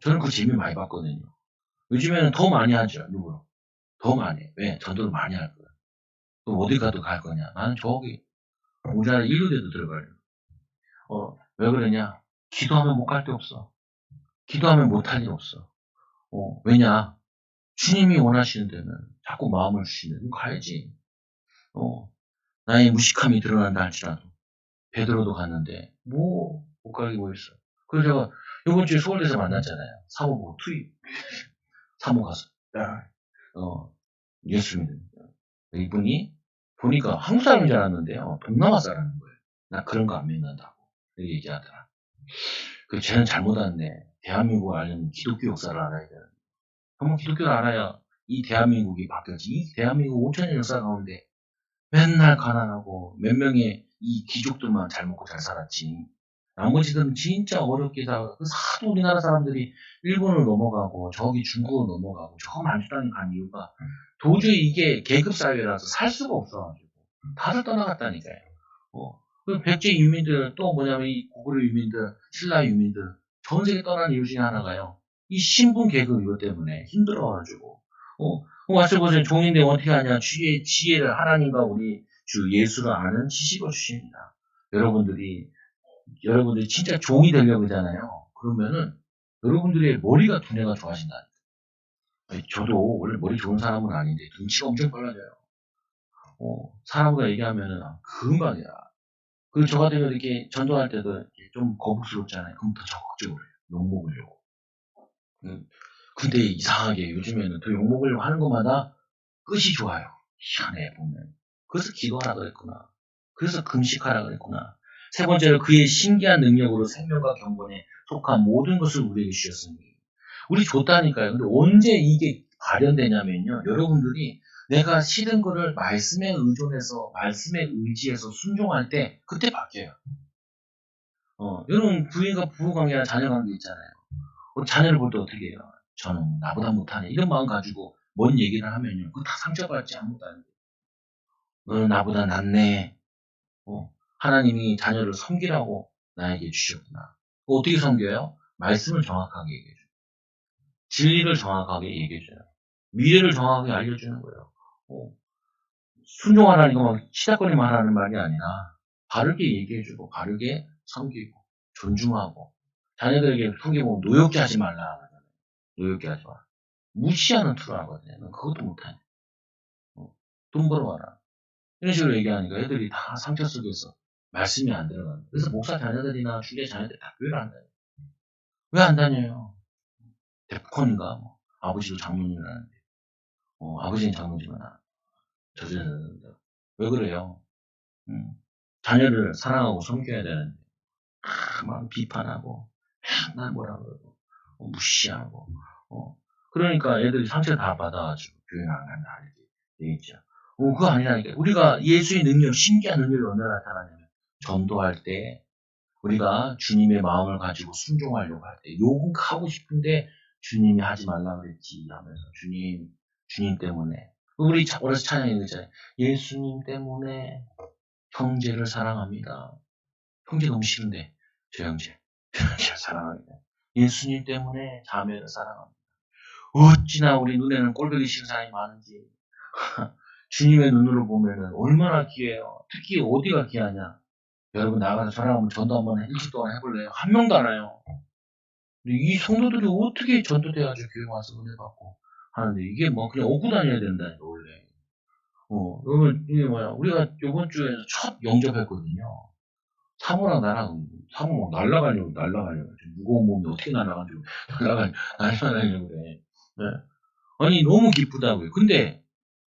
저는 그 재미 많이 봤거든요. 요즘에는 더 많이 하죠. 누구요? 더 많이. 왜? 전도를 많이 할 거야. 또 어디 가도 갈 거냐? 나는 저기 우리나라 인류대도 들어가요. 왜 그러냐? 기도하면 못 갈 데 없어. 기도하면 못 할 일 없어. 왜냐? 주님이 원하시는 데는 자꾸 마음을 주시는 데는 가야지. 나의 무식함이 드러난다 할지라도 베드로도 갔는데 못 가게 뭐 있어. 그래서 제가 이번 주에 서울대에서 만났잖아요. 사모보고 투입. 사모 가서 예수 믿는 이분이 보니까 한국 사람인 줄 알았는데요. 동남아 사람인 거예요. 나 그런 거 안 믿는다고 이렇게 얘기하더라. 그 쟤는 잘못 왔네. 대한민국을 알려면 기독교 역사를 알아야 돼. 한번 기독교를 알아야 이 대한민국이 바뀌었지. 이 대한민국 5천년 역사 가운데 맨날 가난하고 몇 명의 이 귀족들만 잘 먹고 잘 살았지. 나머지들은 진짜 어렵게 살고 하도 우리나라 사람들이 일본을 넘어가고 저기 중국을 넘어가고 저 만주당에 간 이유가 도저히 이게 계급사회라서 살 수가 없어가지고 다들 떠나갔다니까요. 그 백제 유민들 또 뭐냐면 이 고구려 유민들, 신라 유민들 전 세계 떠난 이유 중에 하나가요. 이 신분 계급 이것 때문에 힘들어가지고 와서 보세요. 종인데 어떻게 하냐. 지혜를 하나님과 우리 주 예수를 아는 지식을 주십니다. 여러분들이 진짜 종이 되려고 하잖아요. 그러면은 여러분들의 머리가 두뇌가 좋아진다. 저도 원래 머리 좋은 사람은 아닌데 눈치가 엄청 빨라져요. 사람과 얘기하면은 금방이야. 그리고 저 같은 경우 이렇게 전도할 때도 이렇게 좀 거북스럽잖아요. 그럼 더 적극적으로 해요. 욕먹으려고. 근데 이상하게 요즘에는 더 욕먹으려고 하는 것마다 끝이 좋아요. 희한해 보면. 그래서 기도하라 그랬구나. 그래서 금식하라 그랬구나. 세 번째로 그의 신기한 능력으로 생명과 경건에 속한 모든 것을 우리에게 주셨으니. 우리 줬다니까요. 근데 언제 이게 발현되냐면요. 여러분들이 내가 싫은 거를 말씀에 의존해서 말씀에 의지해서 순종할 때 그때 바뀌어요. 여러분 부인과 부부 관계나 자녀 관계 있잖아요. 자녀를 볼 때 어떻게 해요? 저는 나보다 못하네. 이런 마음 가지고 뭔 얘기를 하면요. 그거 다 상처받지 아무것도 안 돼. 너는 나보다 낫네. 하나님이 자녀를 섬기라고 나에게 주셨구나. 어떻게 섬겨요? 말씀을 정확하게 얘기해줘요. 진리를 정확하게 얘기해줘요. 미래를 정확하게 알려주는 거예요. 순종하라니까 막 시닥거리만 하는 말이 아니라 바르게 얘기해주고 바르게 섬기고 존중하고 자녀들에게 섬기고 노역게 하지 말라 그러잖아요. 노역게 하지 마. 무시하는 투를 하거든요. 넌 그것도 못하네. 돈 벌어와라. 이런 식으로 얘기하니까 애들이 다 상처 속에서 말씀이 안 들어가는 거예요. 그래서 목사 자녀들이나 중대 자녀들 다 교회를 안 다녀요. 왜 안 다녀요? 데프콘인가 뭐. 아버지도 장로님이라는데 아버지는 장로지만 저자는 왜 그래요? 자녀를 사랑하고 섬겨야 되는데 막 비판하고 맨날 뭐라 그러고 무시하고 그러니까 애들이 상처 다 받아가지고 교회 안 간다 이렇게 얘기했죠. 그거 아니라니까. 우리가 예수의 능력, 신기한 능력이 언제 나타나냐면 전도할 때 우리가 주님의 마음을 가지고 순종하려고 할 때 욕은 하고 싶은데 주님이 하지 말라 그랬지 하면서 주님 때문에 우리 어려서 찬양이 그잖아요. 예수님 때문에 형제를 사랑합니다. 형제 너무 싫은데 저 형제 사랑합니다. 예수님 때문에 자매를 사랑합니다. 어찌나 우리 눈에는 꼴보기 싫은 사람이 많은지 주님의 눈으로 보면은 얼마나 귀해요. 특히 어디가 귀하냐. 여러분 나가서 전화 한번 전도 한번 일주일 동안 해볼래요? 한 명도 안 와요. 근데 이 성도들이 어떻게 전도돼가지고 교회 와서 은혜 받고 하는데 이게 뭐 그냥 얻고 다녀야 된다니까 원래. 그러면 이게 뭐야? 우리가 요번 주에 첫 영접했거든요. 사모랑 나랑 사모 막 날라가려고 지금 무거운 몸이 어떻게 날아가지고 날아가려고 그래. 네. 아니 너무 기쁘다고요. 근데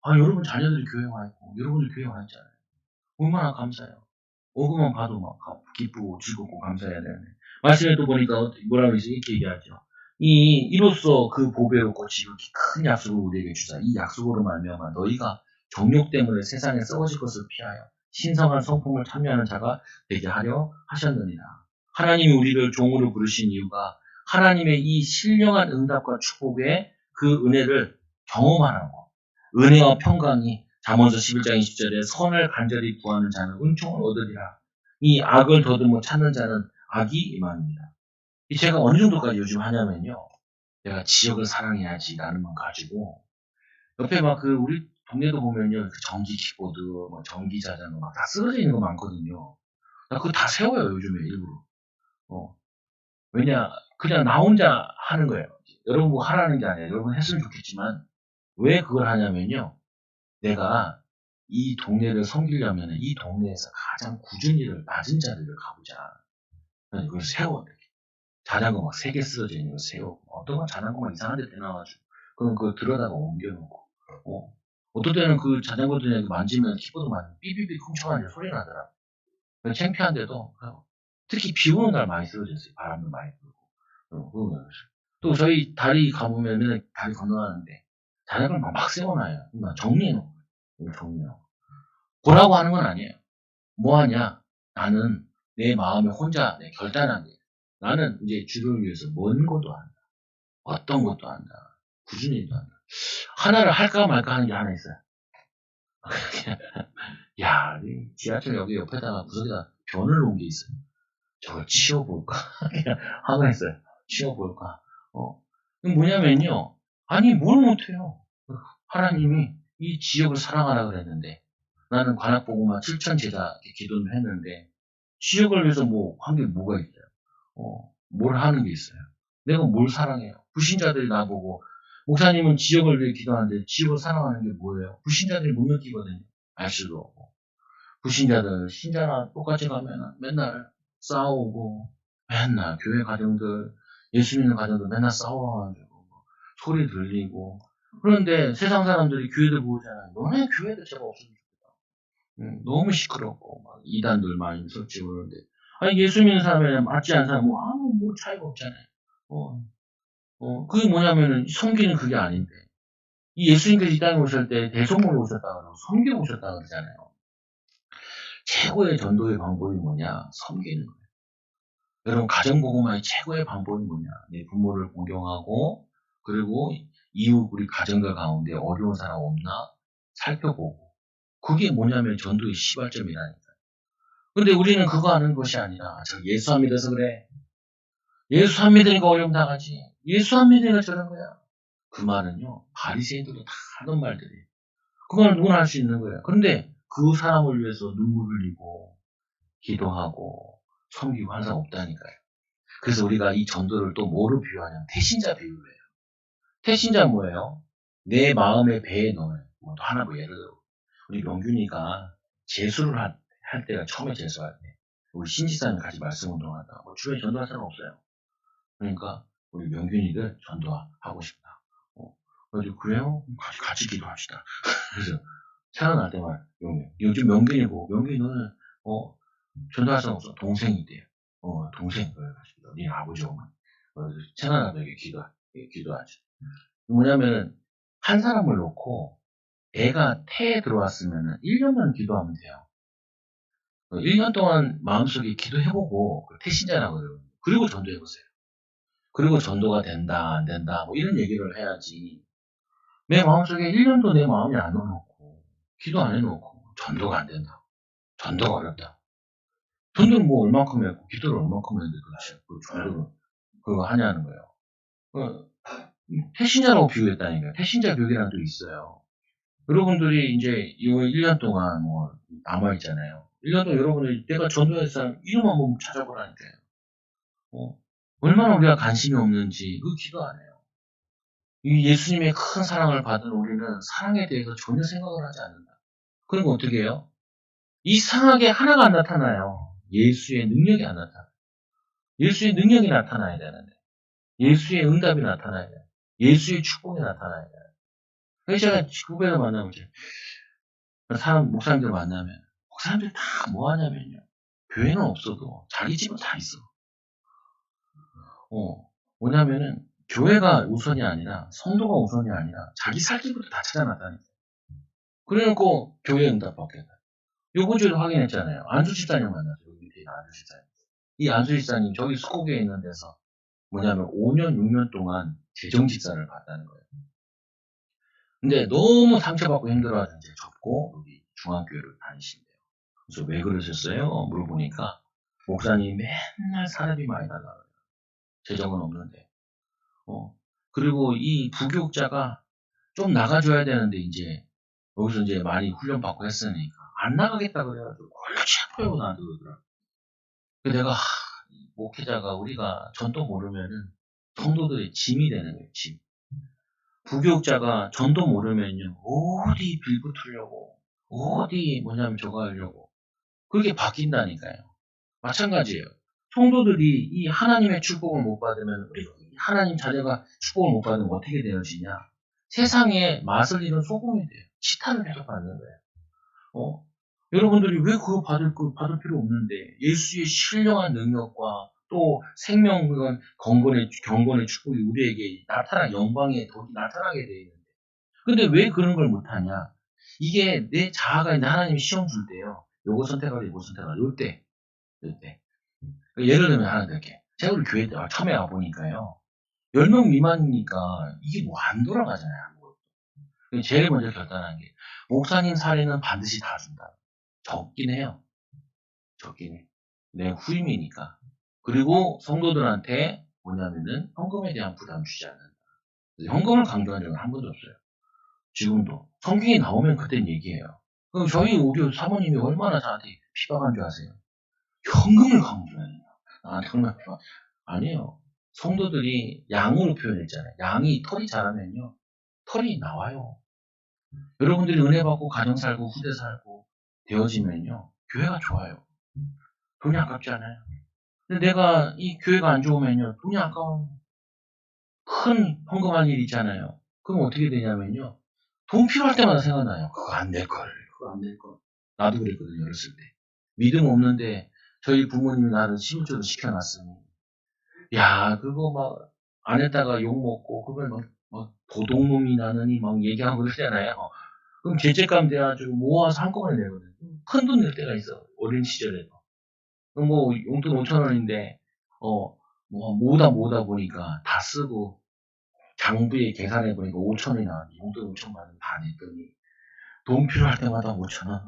여러분 자녀들이 교회 와 있고 여러분들 교회 와 있잖아요. 얼마나 감사해요. 오그만 봐도 막 기쁘고 즐겁고 감사해야 되는데 말씀에 또 보니까 뭐라고 해서 이렇게 얘기하죠. 이로써 그 보배로 꽂히고 큰 약속을 우리에게 주자. 이 약속으로 말미암아 너희가 정욕 때문에 세상에 썩어질 것을 피하여 신성한 성품을 탐내하는 자가 되게 하려 하셨느니라. 하나님이 우리를 종으로 부르신 이유가 하나님의 이 신령한 응답과 축복의 그 은혜를 경험하라고. 은혜와 평강이 잠언서 11장 20절에 선을 간절히 구하는 자는 은총을 얻으리라. 이 악을 더듬어 찾는 자는 악이 임합니다. 제가 어느 정도까지 요즘 하냐면요. 내가 지역을 사랑해야지라는 만 가지고 옆에 막 우리 동네도 보면요. 그 전기 킥보드, 뭐 전기 자전거 막 다 쓰러져 있는 거 많거든요. 나 그거 다 세워요, 요즘에 일부러. 어. 왜냐, 그냥 나 혼자 하는 거예요. 여러분 뭐 하라는 게 아니에요. 여러분 했으면 좋겠지만 왜 그걸 하냐면요. 내가 이 동네를 섬기려면 이 동네에서 가장 꾸준히를 낮은 자리를 가보자. 이걸 세워. 자전거 막 3개 쓰러져 있는 거 세우고, 어떤 건 자전거 막 이상한 데 대놔가지고, 그럼 그거 들어다가 옮겨놓고, 어떨 때는 그 자전거들 만지면 키보드 만지면 삐삐삐 쿵쳐가지고 소리 나더라. 창피한데도, 특히 비 오는 날 많이 쓰러졌어요. 바람도 많이 불고. 또 저희 다리 가보면 맨날 다리 건너가는데, 자전거를 막 세워놔요. 정리해놓고, 정리해놓고. 보라고 하는 건 아니에요. 뭐 하냐? 나는 내 마음에 혼자 결단한 게, 나는 이제 주를 위해서 먼 것도 한다. 어떤 것도 한다. 꾸준히도 한다. 하나를 할까 말까 하는 게 하나 있어요. 야, 이 지하철 여기 옆에다가 구석에다 변을 놓은 게 있어요. 저걸 치워볼까? 그냥 하고 있어요. 치워볼까? 이건 뭐냐면요. 아니, 뭘 못해요. 하나님이 이 지역을 사랑하라 그랬는데, 나는 관악보고만 7천 제자 기도를 했는데, 지역을 위해서 한 게 뭐가 있어요? 뭘 하는 게 있어요? 내가 뭘 사랑해요? 불신자들이 나보고, 목사님은 지역을 위해 기도하는데, 지역을 사랑하는 게 뭐예요? 불신자들이 못 느끼거든요. 알 수도 없고. 불신자들, 신자나 똑같이 가면 맨날 싸우고, 맨날 교회 가정들, 예수 믿는 가정들 맨날 싸워가지고, 소리 들리고, 그런데 세상 사람들이 교회들 보잖아요. 너네 교회도 제가 없어졌다. 너무 시끄럽고, 막 이단들 많이 설치고 그러는데, 아니, 예수 믿는 사람이랑 맞지 않는 사람, 아무 차이가 없잖아요. 그게 뭐냐면은, 섬기는 그게 아닌데, 이 예수님께서 이 땅에 오실 때 대속물로 오셨다 그러고, 섬기고 오셨다 그러잖아요. 최고의 전도의 방법이 뭐냐? 섬기는 거예요. 여러분, 가정복음화의 최고의 방법이 뭐냐? 내 부모를 공경하고, 그리고 이웃 우리 가정들 가운데 어려운 사람 없나? 살펴보고. 그게 뭐냐면 전도의 시발점이라니까요. 근데 우리는 그거 하는 것이 아니라, 저 예수 안 믿어서 그래. 예수 안 믿으니까 어려움 당하지. 예수 안 믿으니까 저런 거야. 그 말은요, 바리새인들도 다 하던 말들이에요. 그 말은 누구나 할 수 있는 거예요. 그런데 그 사람을 위해서 눈물 흘리고, 기도하고, 섬기고 할 사람 없다니까요. 그래서 우리가 이 전도를 또 뭐로 비유하냐면 태신자 비유를 해요. 태신자 뭐예요? 내 마음의 배에 넣어요. 또 하나 예를 들어. 우리 명균이가 재수를 할 때가 처음에 재수할 때, 우리 신지사님 같이 말씀 운동하다가, 주변에 전도할 사람 없어요. 그러니까 우리 명균이를 전도하고 싶다. 그래가지고 그래요? 같이 기도합시다. 그래서 생각날 때만 요즘 명균이고 명균이 너는 전도할 사람 없어. 동생이 돼요. 동생 그래가지고 네 아버지 오면 생각나면 기도하지. 뭐냐면은 한 사람을 놓고 애가 태에 들어왔으면 1년만 기도하면 돼요. 1년 동안 마음속에 기도해보고 태신자라고 그래요. 그리고 전도해보세요. 그리고 전도가 된다 안 된다 뭐 이런 얘기를 해야지. 내 마음속에 1년도 내 마음이 안 넣어놓고 기도 안 해놓고 전도가 안 된다. 전도가 어렵다. 전도를 뭐 얼만큼 했고 기도를 얼만큼 했는데 도대체 그 전도를 그거 하냐는 거예요. 태신자라고 비유했다니까요. 태신자 교육이라는 게 있어요. 여러분들이 이제 이 1년 동안 남아있잖아요. 1년 동안 여러분들이 내가 전도할 사람 이름 한번 찾아보라니까요. 얼마나 우리가 관심이 없는지 그 기도 안 해요. 이 예수님의 큰 사랑을 받은 우리는 사랑에 대해서 전혀 생각을 하지 않는다. 그럼 어떻게 해요? 이상하게 하나가 안 나타나요. 예수의 능력이 안 나타나요. 예수의 능력이 나타나야 되는데. 예수의 응답이 나타나야 돼요. 예수의 축복이 나타나야 돼요. 그래서 제가 후배를 만나면 사람, 목사님들 만나면, 목사님들 다 뭐 하냐면요. 교회는 없어도 자기 집은 다 있어. 뭐냐면은, 교회가 우선이 아니라, 성도가 우선이 아니라, 자기 살 길부터 다 찾아 나타나니까. 그래놓고, 교회 응답 받겠다. 요번 주에도 확인했잖아요. 안수 집사님 만났어요. 여기 밑에 있는 안수 집사님. 이 안수 집사님, 저기 수고교에 있는 데서, 뭐냐면, 5년, 6년 동안 재정 집사를 받다는 거예요. 근데 너무 상처받고 힘들어서 이제 접고, 여기 중앙교회를 다니신대요. 그래서 왜 그러셨어요? 물어보니까, 목사님이 맨날 사례비 많이 달라고. 재정은 없는데. 그리고 이 부교육자가 좀 나가줘야 되는데, 이제, 여기서 이제 많이 훈련받고 했으니까, 안 나가겠다 그래가지고, 골치 아파요, 나한테 그러더라. 그래서 내가, 이 목회자가 우리가 전도 모르면은, 성도들의 짐이 되는 거예요, 짐. 부교육자가 전도 모르면요, 어디 빌붙으려고, 어디 뭐냐면 저거 하려고, 그렇게 바뀐다니까요. 마찬가지예요. 성도들이 이 하나님의 축복을 못 받으면, 우리 하나님 자녀가 축복을 못 받으면 어떻게 되어지냐? 세상에 맛을 잃은 소금이 돼요. 치탄을 계속 받는 거예요. 여러분들이 왜 그거 받을 필요 없는데, 예수의 신령한 능력과 또 생명, 그건 경건의 축복이 우리에게 영광의 덕이 나타나게 돼 있는데. 근데 왜 그런 걸 못하냐? 이게 내 자아가 있는 하나님이 시험 줄 때요. 요거 선택하라, 요거 선택하라. 요 때. 예를 들면 하나 드릴게. 제가 우리 교회 때 처음에 와보니까요. 10명 미만이니까 이게 뭐 안 돌아가잖아요. 아무것도. 제일 먼저 결단한 게, 목사님 사례는 반드시 다 준다. 적긴 해요. 적긴 해. 내 후임이니까. 그리고 성도들한테 뭐냐면은 헌금에 대한 부담 주지 않는다. 헌금을 강조한 적은 한 번도 없어요. 지금도. 성경이 나오면 그땐 얘기해요. 그럼 우리 사모님이 얼마나 저한테 핍박한 줄 아세요? 현금을 강조해요. 나한테 얼마나 핍박. 아니에요. 성도들이 양으로 표현했잖아요. 양이 털이 자라면요. 털이 나와요. 여러분들이 은혜 받고 가정 살고 후대 살고 되어지면요. 교회가 좋아요. 돈이 아깝지 않아요. 근데 내가 이 교회가 안 좋으면요. 돈이 아까워. 큰 헌금할 일 있잖아요. 그럼 어떻게 되냐면요. 돈 필요할 때마다 생각나요. 그거 안 될 걸. 그거 안 될 걸. 나도 그랬거든요. 어렸을 때. 믿음 없는데 저희 부모님이 나를 11조를 시켜놨으니. 야, 그거 막 안 했다가 욕 먹고 그걸 막 도둑놈이 나느니 막 얘기하고 그러잖아요. 그럼 죄책감 돼가지고 모아서 한꺼번에 내거든요. 큰 돈 낼 때가 있어. 어린 시절에도. 뭐 용돈 5,000원인데 모으다 보니까 다 쓰고 장부에 계산해 보니까 5,000원이 나왔는데 용돈 5,000만 원 다 냈더니 돈 필요할 때마다 5,000원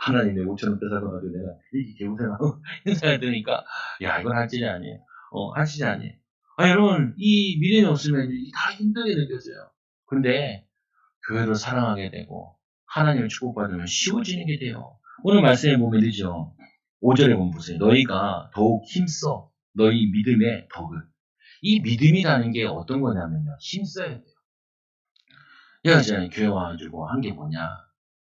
하나님 내 5,000원 뺏어가지고 내가 이렇게 개고생하고 인사해 드니까 야 이건 할 짓이 아니에요. 할 짓이 아니에요. 여러분 이 믿음이 없으면 다 힘들게 느껴져요. 근데 교회를 사랑하게 되고 하나님을 축복받으면 쉬워지는 게 돼요. 오늘 말씀에 보면 되죠. 5절에 보면 보세요. 너희가 더욱 힘써 너희 믿음의 덕을. 이 믿음이라는 게 어떤 거냐면요. 힘써야 돼요. 제가 이제 교회 와가지고 한 게 뭐냐.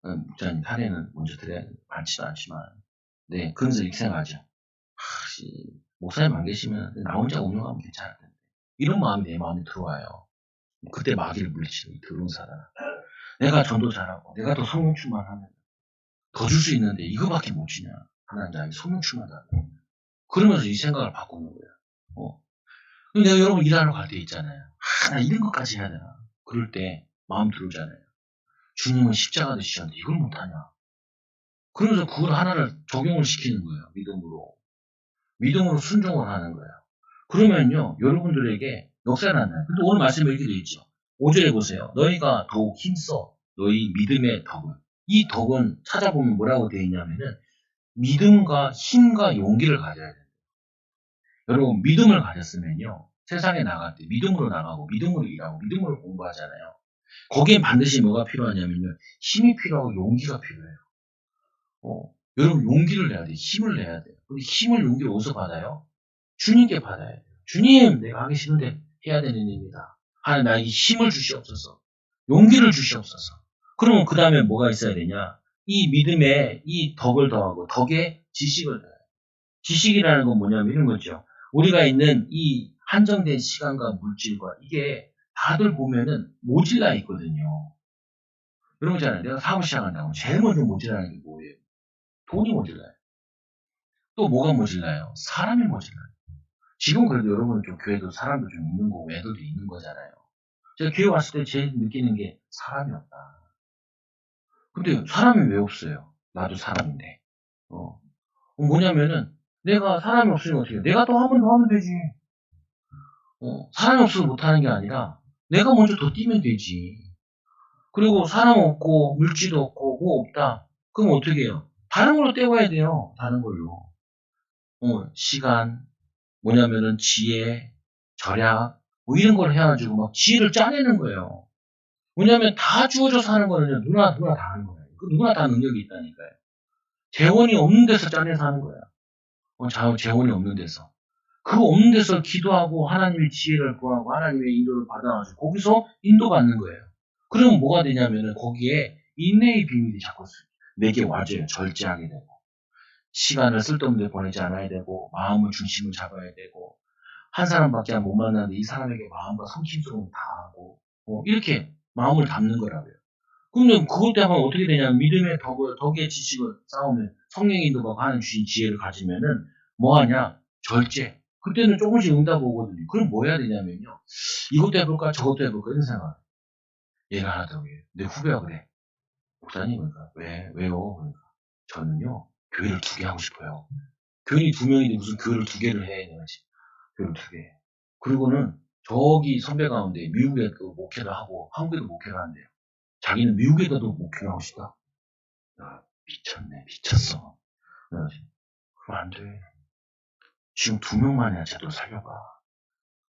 목사님 사례는 먼저 드려야 많지도 않지만 네, 근서 익생하죠. 목사님 안 계시면 나 혼자 운영하면 괜찮을 텐데. 이런 마음이 내 마음에 들어와요. 그때 마귀를 물리치는 더러운 사람. 내가 전도 잘하고 내가 더 성령 충만하면 더 줄 수 있는데 이거밖에 못 주냐. 하나님 나에게 성령 충만하다. 그러면서 이 생각을 바꾸는 거예요. 근데 내가 여러분 일하러 갈 때 있잖아요. 나 이런 것까지 해야 되나. 그럴 때 마음 들어오잖아요. 주님은 십자가 되시는데 이걸 못하냐. 그러면서 그걸 하나를 적용을 시키는 거예요. 믿음으로 순종을 하는 거예요. 그러면요 여러분들에게 역사가 나요. 근데 오늘 말씀에 이렇게 되어 있죠. 5절에 보세요. 너희가 더욱 힘써 너희 믿음의 덕을. 이 덕은 찾아보면 뭐라고 되어 있냐면은 믿음과 힘과 용기를 가져야 돼요. 여러분 믿음을 가졌으면요 세상에 나갈 때 믿음으로 나가고 믿음으로 일하고 믿음으로 공부하잖아요. 거기에 반드시 뭐가 필요하냐면요 힘이 필요하고 용기가 필요해요. 여러분 용기를 내야 돼요. 힘을 내야 돼요. 근데 힘을 용기를 어디서 받아요? 주님께 받아야 돼요. 주님 내가 하기 싫은데 해야 되는 일입니다. 하나님 나에게 힘을 주시옵소서. 용기를 주시옵소서. 그러면 그 다음에 뭐가 있어야 되냐? 이 믿음에 이 덕을 더하고 덕에 지식을 더해요. 지식이라는 건 뭐냐면 이런 거죠. 우리가 있는 이 한정된 시간과 물질과 이게 다들 보면은 모질라 있거든요. 이런 거잖아요. 내가 사업 시작한다고 제일 먼저 모질라는 게 뭐예요? 돈이 모질라요. 또 뭐가 모질라요? 사람이 모질라요. 지금 그래도 여러분 좀 교회도 사람도 좀 있는 거고 애들도 있는 거잖아요. 제가 교회 왔을 때 제일 느끼는 게 사람이 없다. 근데 사람이 왜 없어요? 나도 사람인데. 뭐냐면은 내가 사람이 없으면 어떻게 해? 내가 또 한 번 더 하면 되지. 사람이 없으면 못하는 게 아니라 내가 먼저 더 뛰면 되지. 그리고 사람 없고 물질도 없고 뭐 없다. 그럼 어떻게 해요? 다른 걸로 때워야 돼요. 다른 걸로. 시간, 뭐냐면은 지혜, 절약, 뭐 이런 걸 해가지고 막 지혜를 짜내는 거예요. 뭐냐면 다 주어져서 하는 거는요. 누구나 다 하는 거예요. 누구나 다 능력이 있다니까요. 재원이 없는 데서 짜내서 하는 거예요. 재원이 없는 데서. 그 없는 데서 기도하고 하나님의 지혜를 구하고 하나님의 인도를 받아가지고 거기서 인도받는 거예요. 그러면 뭐가 되냐면은 거기에 인내의 비밀이 자꾸 내게 와줘요. 절제하게 되고. 시간을 쓸데없는 데 보내지 않아야 되고 마음을 중심을 잡아야 되고 한 사람밖에 못 만나는데 이 사람에게 마음과 성심성을 다하고 이렇게 마음을 담는 거라고요. 그러면 그것 때문에 어떻게 되냐면 믿음의 덕의 지식을 쌓으면 성령의 인도가 하는 주신 지혜를 가지면은 뭐하냐? 절제. 그때는 조금씩 응답 오거든요. 그럼 뭐 해야 되냐면요. 이것도 해볼까 저것도 해볼까 이런 생각. 얘가 하나 더 해요. 내 후배가 그래. 목사님 그러니까 왜요? 그러니까 저는요 교회를 2개 하고 싶어요. 교인이 2명인데 무슨 교회를 2개를 해? 내가지. 교회를 2개. 그리고는 저기 선배 가운데 미국에도 목회를 하고 한국에도 목회를 하는데요. 자기는 미국에다도 목회를 하고 싶다. 야, 미쳤네, 미쳤어. 그럼 안 돼. 지금 2명만이야, 제대로 살려봐.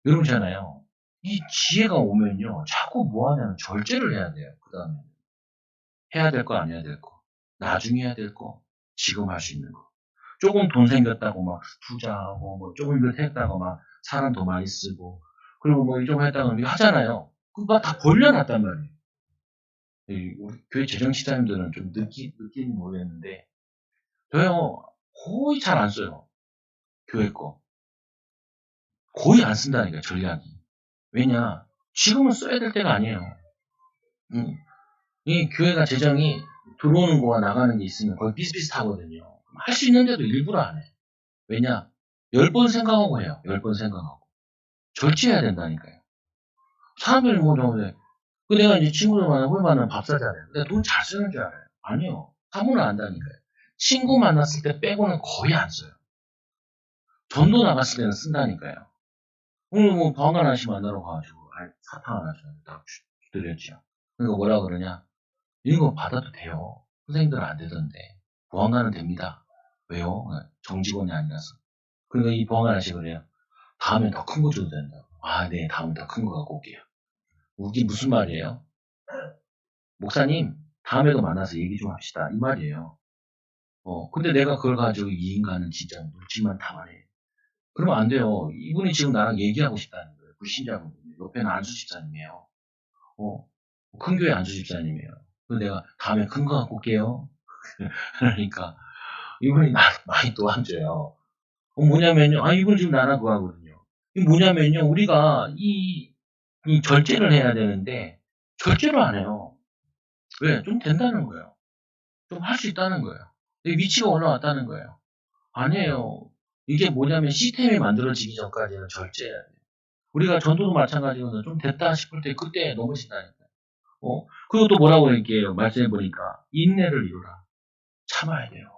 이러잖아요. 이 지혜가 오면요, 자꾸 뭐 하냐면 절제를 해야 돼요, 그 다음에. 해야 될 거, 안 해야 될 거. 나중에 해야 될 거, 지금 할 수 있는 거. 조금 돈 생겼다고 막 투자하고, 뭐 조금 이거 했다고 막 사람 더 많이 쓰고, 그리고 뭐 이 좀 했다고 이거 하잖아요. 그거 막 다 벌려놨단 말이에요. 우리 교회 재정치자님들은 좀 느끼는 모르겠는데, 저요, 거의 잘 안 써요. 교회 거. 거의 안 쓴다니까요, 전략이. 왜냐, 지금은 써야 될 때가 아니에요. 이 교회가 재정이 들어오는 거와 나가는 게 있으면 거의 비슷비슷하거든요. 할 수 있는데도 일부러 안 해. 왜냐, 10번 생각하고 해요. 10번 생각하고. 절제해야 된다니까요. 사람들이 뭐, 내가 이제 친구들 만나면 회 만나면 밥 사잖아요. 근데 돈 잘 쓰는 줄 알아요. 아니요. 사문을 안다니까요. 친구 만났을 때 빼고는 거의 안 써요. 전도 나갔을 때는 쓴다니까요. 오늘 뭐 보안관 아저씨 만나러 가가지고 사탕 하나 딱 드렸죠. 그러니까 뭐라 그러냐? 이런 거 받아도 돼요. 선생님들은 안 되던데 보안관은 됩니다. 왜요? 정직원이 아니라서. 그러니까 이 보안관 아저씨 그래요. 다음에 더 큰 거 줘도 된다고. 아, 네, 다음에 더 큰 거 갖고 올게요. 이게 무슨 말이에요? 목사님, 다음에도 만나서 얘기 좀 합시다. 이 말이에요. 근데 내가 그걸 가지고 이 인간은 진짜 물질만 탐하네. 그러면 안 돼요. 이분이 지금 나랑 얘기하고 싶다는 거예요. 불신자분이에요. 옆에는 안수 집사님이에요. 큰 교회 안수 집사님이에요. 그래서 내가 다음에 큰 거 갖고 올게요. 그러니까 이분이 나 많이 도와줘요. 뭐냐면요. 이분 지금 나랑 그거 하거든요. 이 뭐냐면요. 우리가 이 절제를 해야 되는데 절제를 안 해요. 왜? 좀 된다는 거예요. 좀 할 수 있다는 거예요. 내 위치가 올라왔다는 거예요. 아니에요. 이게 뭐냐면 시스템이 만들어지기 전까지는 절제해야 돼요. 우리가 전도도 마찬가지로는 좀 됐다 싶을 때 그때 넘어진다니까요. 그리고 또 뭐라고 얘기해요. 말씀해보니까 인내를 이루라. 참아야 돼요.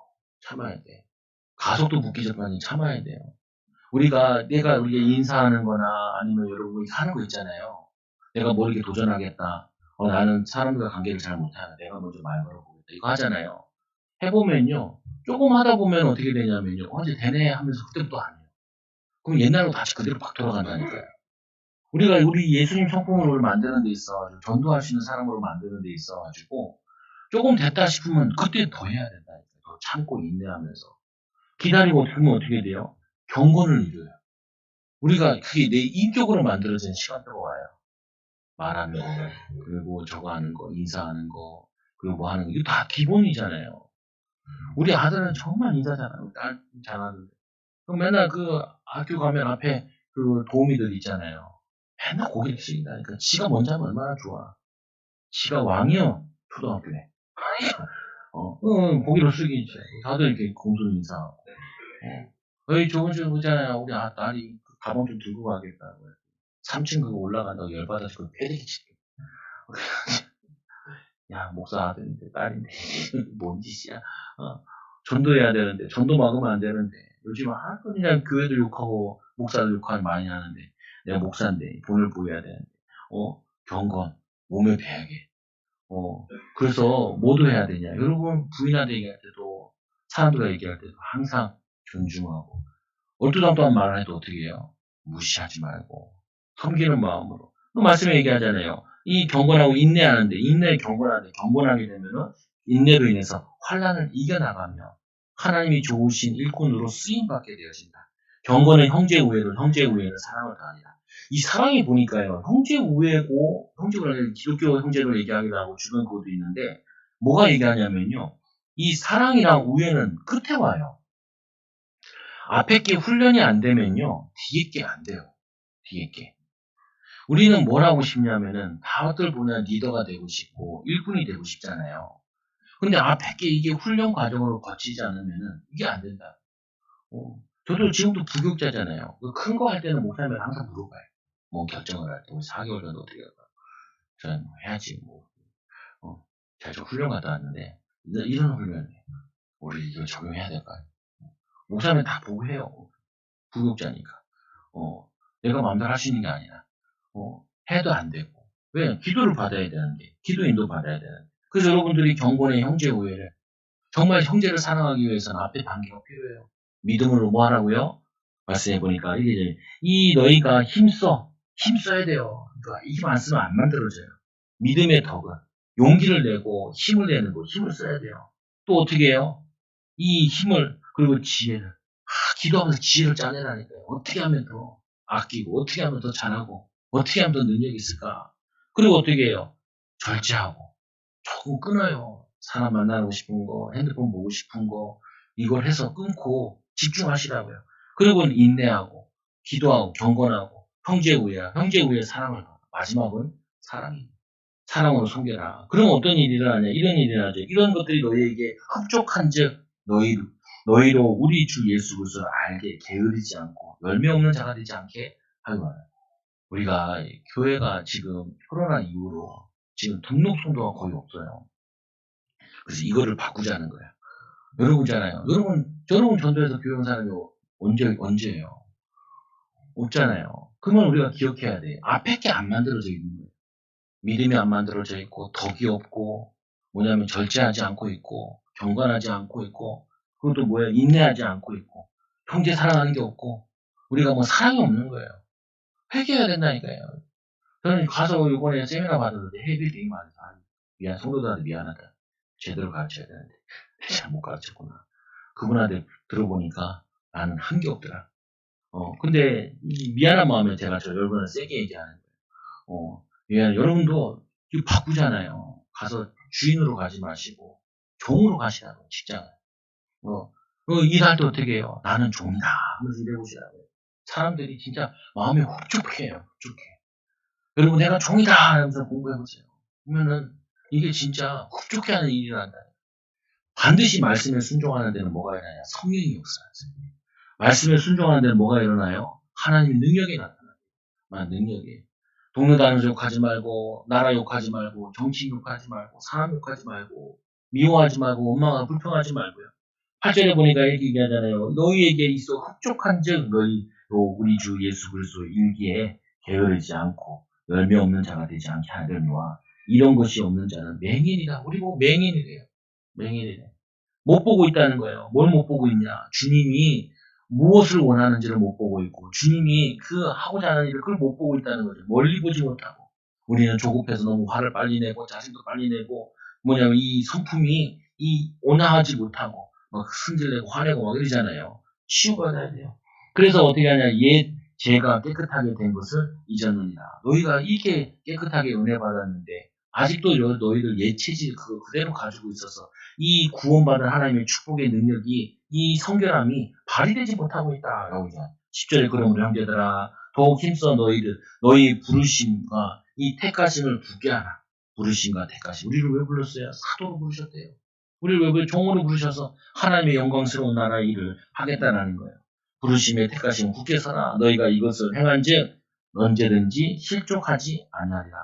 참아야 돼. 가속도 붙기 전까지 참아야 돼요. 내가 우리가 인사하는 거나 아니면 여러분이 하는 거 있잖아요. 내가 모르게 도전하겠다. 나는 사람들과 관계를 잘 못하는 내가 먼저 말 걸어보겠다. 이거 하잖아요. 해보면요. 조금 하다 보면 어떻게 되냐면요. 이제 되네 하면서 그때부터 안 해요. 그럼 옛날로 다시 그대로 막 돌아간다니까요. 우리 예수님 성품으로 만드는 데 있어가지고, 전도할 수 있는 사람으로 만드는 데 있어가지고, 조금 됐다 싶으면 그때 더 해야 된다니까요. 더 참고 인내하면서. 기다리고 보면 어떻게 돼요? 경건을 이뤄요. 우리가 그게 내 인격으로 만들어진 시간대가 와요. 말하는 거, 그리고 저거 하는 거, 인사하는 거, 그리고 뭐 하는 거. 이거 다 기본이잖아요. 우리 아들은 정말 인자잖아요. 딸 잘하는데. 그럼 맨날 그 학교 가면 앞에 그 도우미들 있잖아요. 맨날 고개를 숙인다니까. 지가 먼저 하면 얼마나 좋아. 지가 왕이요. 초등학교에. 고개를 숙이지. 다들 이렇게 공손 인사하고. 어이, 저번 주에 보잖아요. 우리 딸이 가방 좀 들고 가겠다고. 3층 그거 올라간다고 열받아서 그 패대기 치게. 야, 목사 아들인데, 딸인데, 뭔 짓이야. 전도해야 되는데, 전도 막으면 안 되는데, 요즘 그냥 교회도 욕하고, 목사도 욕하고 많이 하는데, 내가 목사인데, 본을 보여야 되는데, 경건, 몸에 배하게, 그래서 뭐도 해야 되냐. 여러분, 부인한테 얘기할 때도, 사람들과 얘기할 때도 항상 존중하고, 얼토당토한 말을 해도 어떻게 해요? 무시하지 말고, 섬기는 마음으로. 그 말씀에 얘기하잖아요. 이 경건하고 인내하는데, 인내에 경건하는데, 경건하게 되면은, 인내로 인해서 환란을 이겨나가며, 하나님이 좋으신 일꾼으로 쓰임받게 되어진다. 경건은 형제 우애로, 형제 우애는 사랑을 다하니라. 이 사랑이 보니까요, 형제 우애고, 형제를 기독교 형제로 얘기하기도 하고, 주변 그것도 있는데, 뭐가 얘기하냐면요, 이 사랑이랑 우애는 끝에 와요. 앞에 게 훈련이 안 되면요, 뒤에 게 안 돼요. 뒤에 게. 우리는 뭘 하고 싶냐면은, 다들 보면 리더가 되고 싶고, 일꾼이 되고 싶잖아요. 근데 앞에 게 이게 훈련 과정으로 거치지 않으면은, 이게 안 된다. 저도 지금도 부교육자잖아요. 큰 거 할 때는 목사님을 항상 물어봐요. 뭐 결정을 할 때, 우리 4개월 전에 어떻게 할까? 저는 해야지, 뭐. 제가 저 훈련 갔다 왔는데, 이런 훈련을 우리 이거 적용해야 될까요? 목사님 다 보고 해요. 부교육자니까. 내가 마음대로 할 수 있는 게 아니라, 해도 안 되고. 왜? 기도를 받아야 되는데, 기도 인도 받아야 되는데. 그래서 여러분들이 경건의 형제 우애를, 정말 형제를 사랑하기 위해서는 앞에 단계가 필요해요. 믿음으로 뭐 하라고요? 말씀해보니까, 이게, 이 너희가 힘써야 돼요. 그러니까 힘 안 쓰면 안 만들어져요. 믿음의 덕은, 용기를 내고 힘을 내는 거, 힘을 써야 돼요. 또 어떻게 해요? 이 힘을, 그리고 지혜를. 기도하면서 지혜를 짜내라니까요. 어떻게 하면 더 아끼고, 어떻게 하면 더 잘하고, 어떻게 하면 더 능력이 있을까? 그리고 어떻게 해요? 절제하고, 조금 끊어요. 사람 만나고 싶은 거, 핸드폰 보고 싶은 거, 이걸 해서 끊고 집중하시라고요. 그리고 인내하고, 기도하고, 경건하고, 형제 우애 사랑을 하고, 마지막은 사랑입니다. 사랑으로 섬겨라. 그럼 어떤 일이 일어나냐? 이런 일이 일어나죠. 이런 것들이 너희에게 흡족한즉 너희로 우리 주 예수 그리스도를 알게 게으르지 않고 열매 없는 자가 되지 않게 하기 바랍니다. 우리가 교회가 지금 코로나 이후로 지금 등록 성도가 거의 없어요. 그래서 이거를 바꾸자는 거예요. 여러분잖아요. 여러분 전도해서 교회 사람이 언제예요? 없잖아요. 그러면 우리가 기억해야 돼. 앞에 게 안 만들어져 있는 거예요. 믿음이 안 만들어져 있고 덕이 없고 뭐냐면 절제하지 않고 있고 경건하지 않고 있고 그것도 뭐야 인내하지 않고 있고 형제 사랑하는 게 없고 우리가 뭐 사랑이 없는 거예요. 회개해야 된다니까요. 저는 가서 이번에 세미나 받았는데 회개 되게 많아서 성도들한테 미안하다. 제대로 가르쳐야 되는데 잘못 가르쳤구나. 그분한테 들어보니까 나는 한 게 없더라. 근데 이 미안한 마음에 제가 여러분을 세게 얘기하는 거예요. 여러분도 이거 바꾸잖아요. 가서 주인으로 가지 마시고 종으로 가시라고 직장을. 일할 때 어떻게 해요? 나는 종이다 하면서 일해보시라고요. 사람들이 진짜 마음이 흡족해요. 흡족해. 여러분 내가 종이다 하면서 공부해보세요. 그러면은 이게 진짜 흡족해하는 일이 난다. 반드시 말씀에 순종하는 데는 뭐가 일어나냐? 성령이 역사하세요. 말씀에 순종하는 데는 뭐가 일어나요? 하나님의 능력이 나타나요. 능력이. 동료 다른 욕하지 말고, 나라 욕하지 말고, 정치 욕하지 말고, 사람 욕하지 말고, 미워하지 말고, 원망하고 불평하지 말고요. 8절에 보니까 이렇게 얘기하잖아요. 너희에게 있어 흡족한즉 너희로 우리 주 예수 그리스도 일기에 게으르지 않고 열매 없는 자가 되지 않게 하려니와 이런 것이 없는 자는 맹인이다. 우리 보고 맹인이래요. 맹인이래. 못 보고 있다는 거예요. 뭘 못 보고 있냐? 주님이 무엇을 원하는지를 못 보고 있고 주님이 그 하고자 하는 일을 그걸 못 보고 있다는 거죠. 멀리 보지 못하고 우리는 조급해서 너무 화를 빨리 내고 자신도 빨리 내고 뭐냐면 이 성품이 이 온화하지 못하고 막 승질내고 화내고 막 이러잖아요. 치유받아야 돼요. 그래서 어떻게 하냐? 옛 죄가 깨끗하게 된 것을 잊었느니라. 너희가 이렇게 깨끗하게 은혜 받았는데 아직도 너희들 옛 체질 그대로 가지고 있어서 이 구원받은 하나님의 축복의 능력이 이 성결함이 발휘되지 못하고 있다라고 얘기해요. 10절에 그러므로 형제들아 더욱 힘써 너희 부르심과 이 택하심을 굳게 하라. 부르심과 택하심. 우리를 왜 불렀어요? 사도로 부르셨대요. 우리를 왜 종으로 부르셔서 하나님의 영광스러운 나라의 일을 하겠다라는 거예요. 부르심에 택하심 굳게 서라. 너희가 이것을 행한즉 언제든지 실족하지 아니하리라.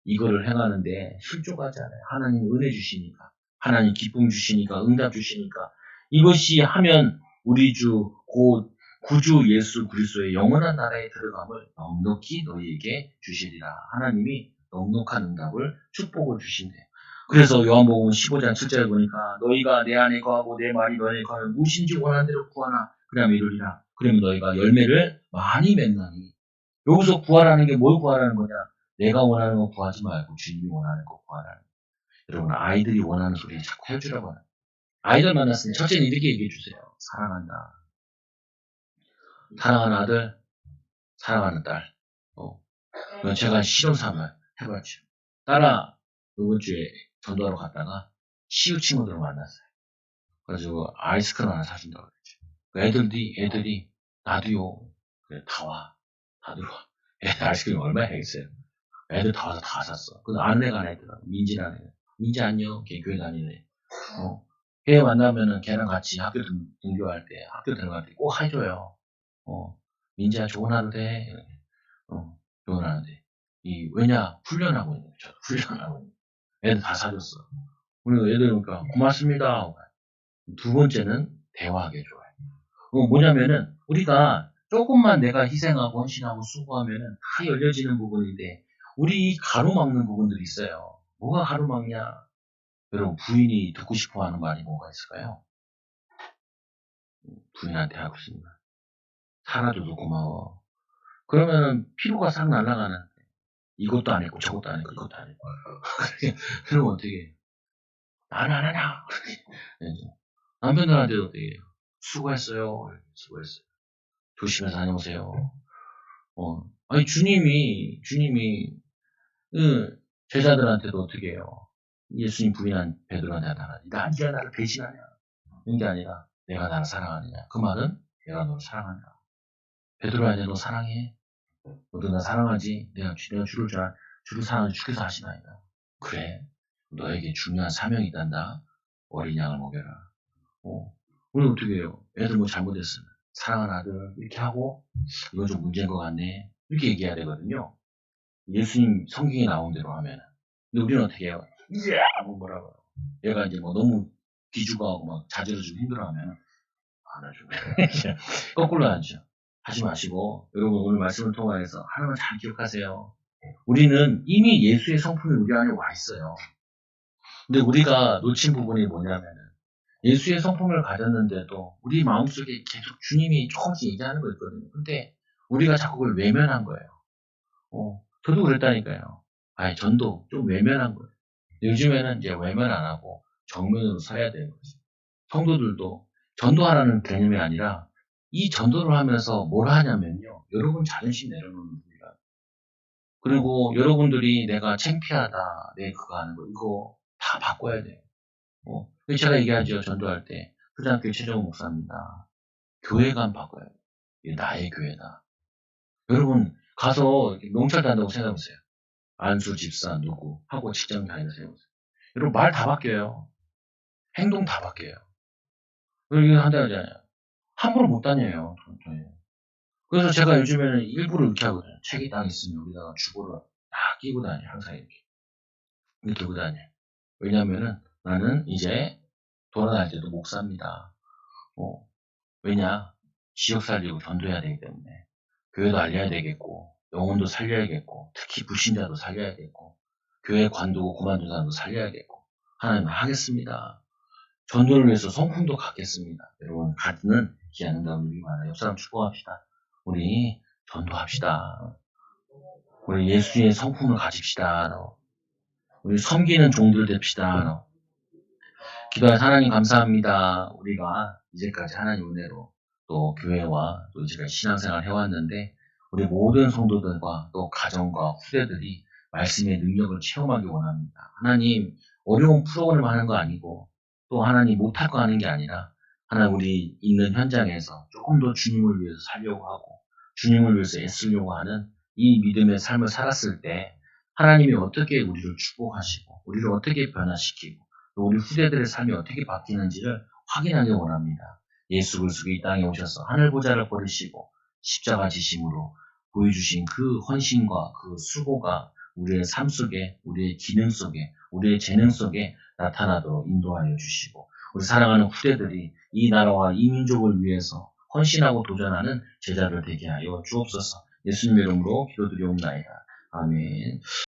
이거를 행하는데 실족하지 않아요. 하나님 은혜 주시니까, 하나님 기쁨 주시니까, 응답 주시니까 이것이 하면 우리 주 곧 구주 예수 그리스도의 영원한 나라에 들어감을 넉넉히 너희에게 주시리라. 하나님이 넉넉한 응답을 축복을 주신대요. 그래서 요한복음 15장 7절에 보니까 너희가 내 안에 거하고 내 말이 너희 안에 거하면 무엇인지 원하는 대로 구하나 그러면 이루리라. 그러면 너희가 열매를 많이 맺나니. 여기서 구하라는 게 뭘 구하라는 거냐? 내가 원하는 거 구하지 말고 주님이 원하는 거 구하라는 거예요. 여러분 아이들이 원하는 소리 자꾸 해주라고 하는 거예요. 아이들 만났으니 첫째는 이렇게 얘기해 주세요. 사랑한다. 사랑하는 아들, 사랑하는 딸. 이건 제가 실험삼을 해봤죠. 딸아 이번 주에 전도하러 갔다가 시우 친구들을 만났어요. 그래가지고 아이스크림 하나 사준다고 그랬죠. 애들이 나도요. 그래, 다 와. 다들 와. 애들 아이스크림 얼마나 해야겠어요. 애들 다 와서 다 샀어. 그 아는 애가 하나 있더라고. 민지라는 애. 민지 안녕. 걔 교회 다니네. 걔 만나면은 걔랑 같이 학교 등교할 때, 학교 들어갈 때 꼭 해줘요. 민지야 좋은 하루 돼. 좋은 하루 돼. 왜냐? 훈련하고 있는 거죠. 훈련하고 있는 거. 애들 다 사줬어. 우리 애들 그러니까 고맙습니다. 두 번째는 대화하게 해줘요. 뭐냐면은 우리가 조금만 내가 희생하고 헌신하고 수고하면은 다 열려지는 부분인데 우리 가로막는 부분들이 있어요. 뭐가 가로막냐? 여러분 부인이 듣고 싶어하는 말이 뭐가 있을까요? 부인한테 하고 싶은 말. 살아줘도 고마워. 그러면은 피로가 싹 날아가는데 이것도 안 했고 저것도 안 했고 이것도 안 했고 그러면 어떻게 해요? 나는 안 하냐? 남편들한테도 어떻게 해요? 수고했어요. 수고했어요. 조심해서 다녀오세요. 아니 주님이 제자들한테도 어떻게 해요? 예수님 부인한 베드로한테 나타나지. 네가 나를 배신하냐? 이런 게 아니라 내가 나를 사랑하느냐. 그 말은 내가 너를 사랑한다. 베드로한테 너 사랑해? 너도 나 사랑하지? 내가 주를 사랑하지 주께서 하시나이다. 그래. 너에게 중요한 사명이 있단다. 어린 양을 먹여라. 우리 어떻게 해요? 애들 뭐 잘못했으면 사랑하는 아들 이렇게 하고 이건 좀 문제인 것 같네. 이렇게 얘기해야 되거든요. 예수님 성경에 나온 대로 하면. 근데 우리는 어떻게 해요? 뭐라고. 얘가 이제 뭐 너무 기죽어하고 막 자제해주고 힘들어하면 안 해주고. 거꾸로 하죠. 하지 마시고, 여러분 오늘 말씀을 통해서 하나만 잘 기억하세요. 우리는 이미 예수의 성품이 우리 안에 와 있어요. 근데 우리가 놓친 부분이 뭐냐면은, 예수의 성품을 가졌는데도 우리 마음속에 계속 주님이 조금씩 얘기하는 거 있거든요. 근데 우리가 자꾸 그걸 외면한 거예요. 저도 그랬다니까요. 전도 좀 외면한 거예요. 요즘에는 이제 외면 안 하고 정면으로 서야 되는 거죠. 성도들도 전도하라는 개념이 아니라 이 전도를 하면서 뭘 하냐면요. 여러분 자존심 내려놓는 분이라. 그리고 여러분들이 내가 창피하다, 내 그거 하는 거, 이거 다 바꿔야 돼요. 제가 얘기하죠. 전도할 때. 초등학교 최정우 목사입니다. 교회관 바꿔야 돼요. 이게 나의 교회다. 여러분, 가서 명찰 단다고 생각해보세요. 안수, 집사, 누구, 하고 직장 다니면서 해보세요. 여러분, 말 다 바뀌어요. 행동 다 바뀌어요. 이거 한다고 하잖아요. 함부로 못 다녀요. 그래서 제가 요즘에는 일부러 이렇게 하거든요. 책이 딱 있으면 여기다가 주보를 딱 끼고 다녀요. 항상 이렇게. 들고 다녀요. 왜냐면은 나는 이제 돌아다닐 때도 목사입니다. 왜냐? 지역 살리고 전도해야 되기 때문에. 교회도 알려야 되겠고, 영혼도 살려야겠고, 특히 불신자도 살려야겠고, 교회 관두고 그만둔 사람도 살려야겠고, 하나님 하겠습니다. 전도를 위해서 성품도 갖겠습니다. 여러분, 갖는 귀한 응답을 많아요. 옆 사람 축복합시다. 우리 전도합시다. 우리 예수의 성품을 가집시다. 우리 섬기는 종들 됩시다. 기도할 하나님 감사합니다. 우리가 이제까지 하나님 은혜로 또 교회와 또 제가 신앙생활 해왔는데 우리 모든 성도들과 또 가정과 후대들이 말씀의 능력을 체험하기 원합니다. 하나님, 어려운 프로그램 하는 거 아니고 또 하나님 못할 거 하는 게 아니라 하나님 우리 있는 현장에서 조금 더 주님을 위해서 살려고 하고 주님을 위해서 애쓰려고 하는 이 믿음의 삶을 살았을 때 하나님이 어떻게 우리를 축복하시고 우리를 어떻게 변화시키고 또 우리 후대들의 삶이 어떻게 바뀌는지를 확인하기 원합니다. 예수 그리스도가 이 땅에 오셔서 하늘 보좌를 버리시고 십자가 지심으로 보여주신 그 헌신과 그 수고가 우리의 삶 속에, 우리의 기능 속에, 우리의 재능 속에 나타나도록 인도하여 주시고 우리 사랑하는 후대들이 이 나라와 이 민족을 위해서 헌신하고 도전하는 제자들 되게 하여 주옵소서. 예수님의 이름으로 기도드리옵나이다. 아멘.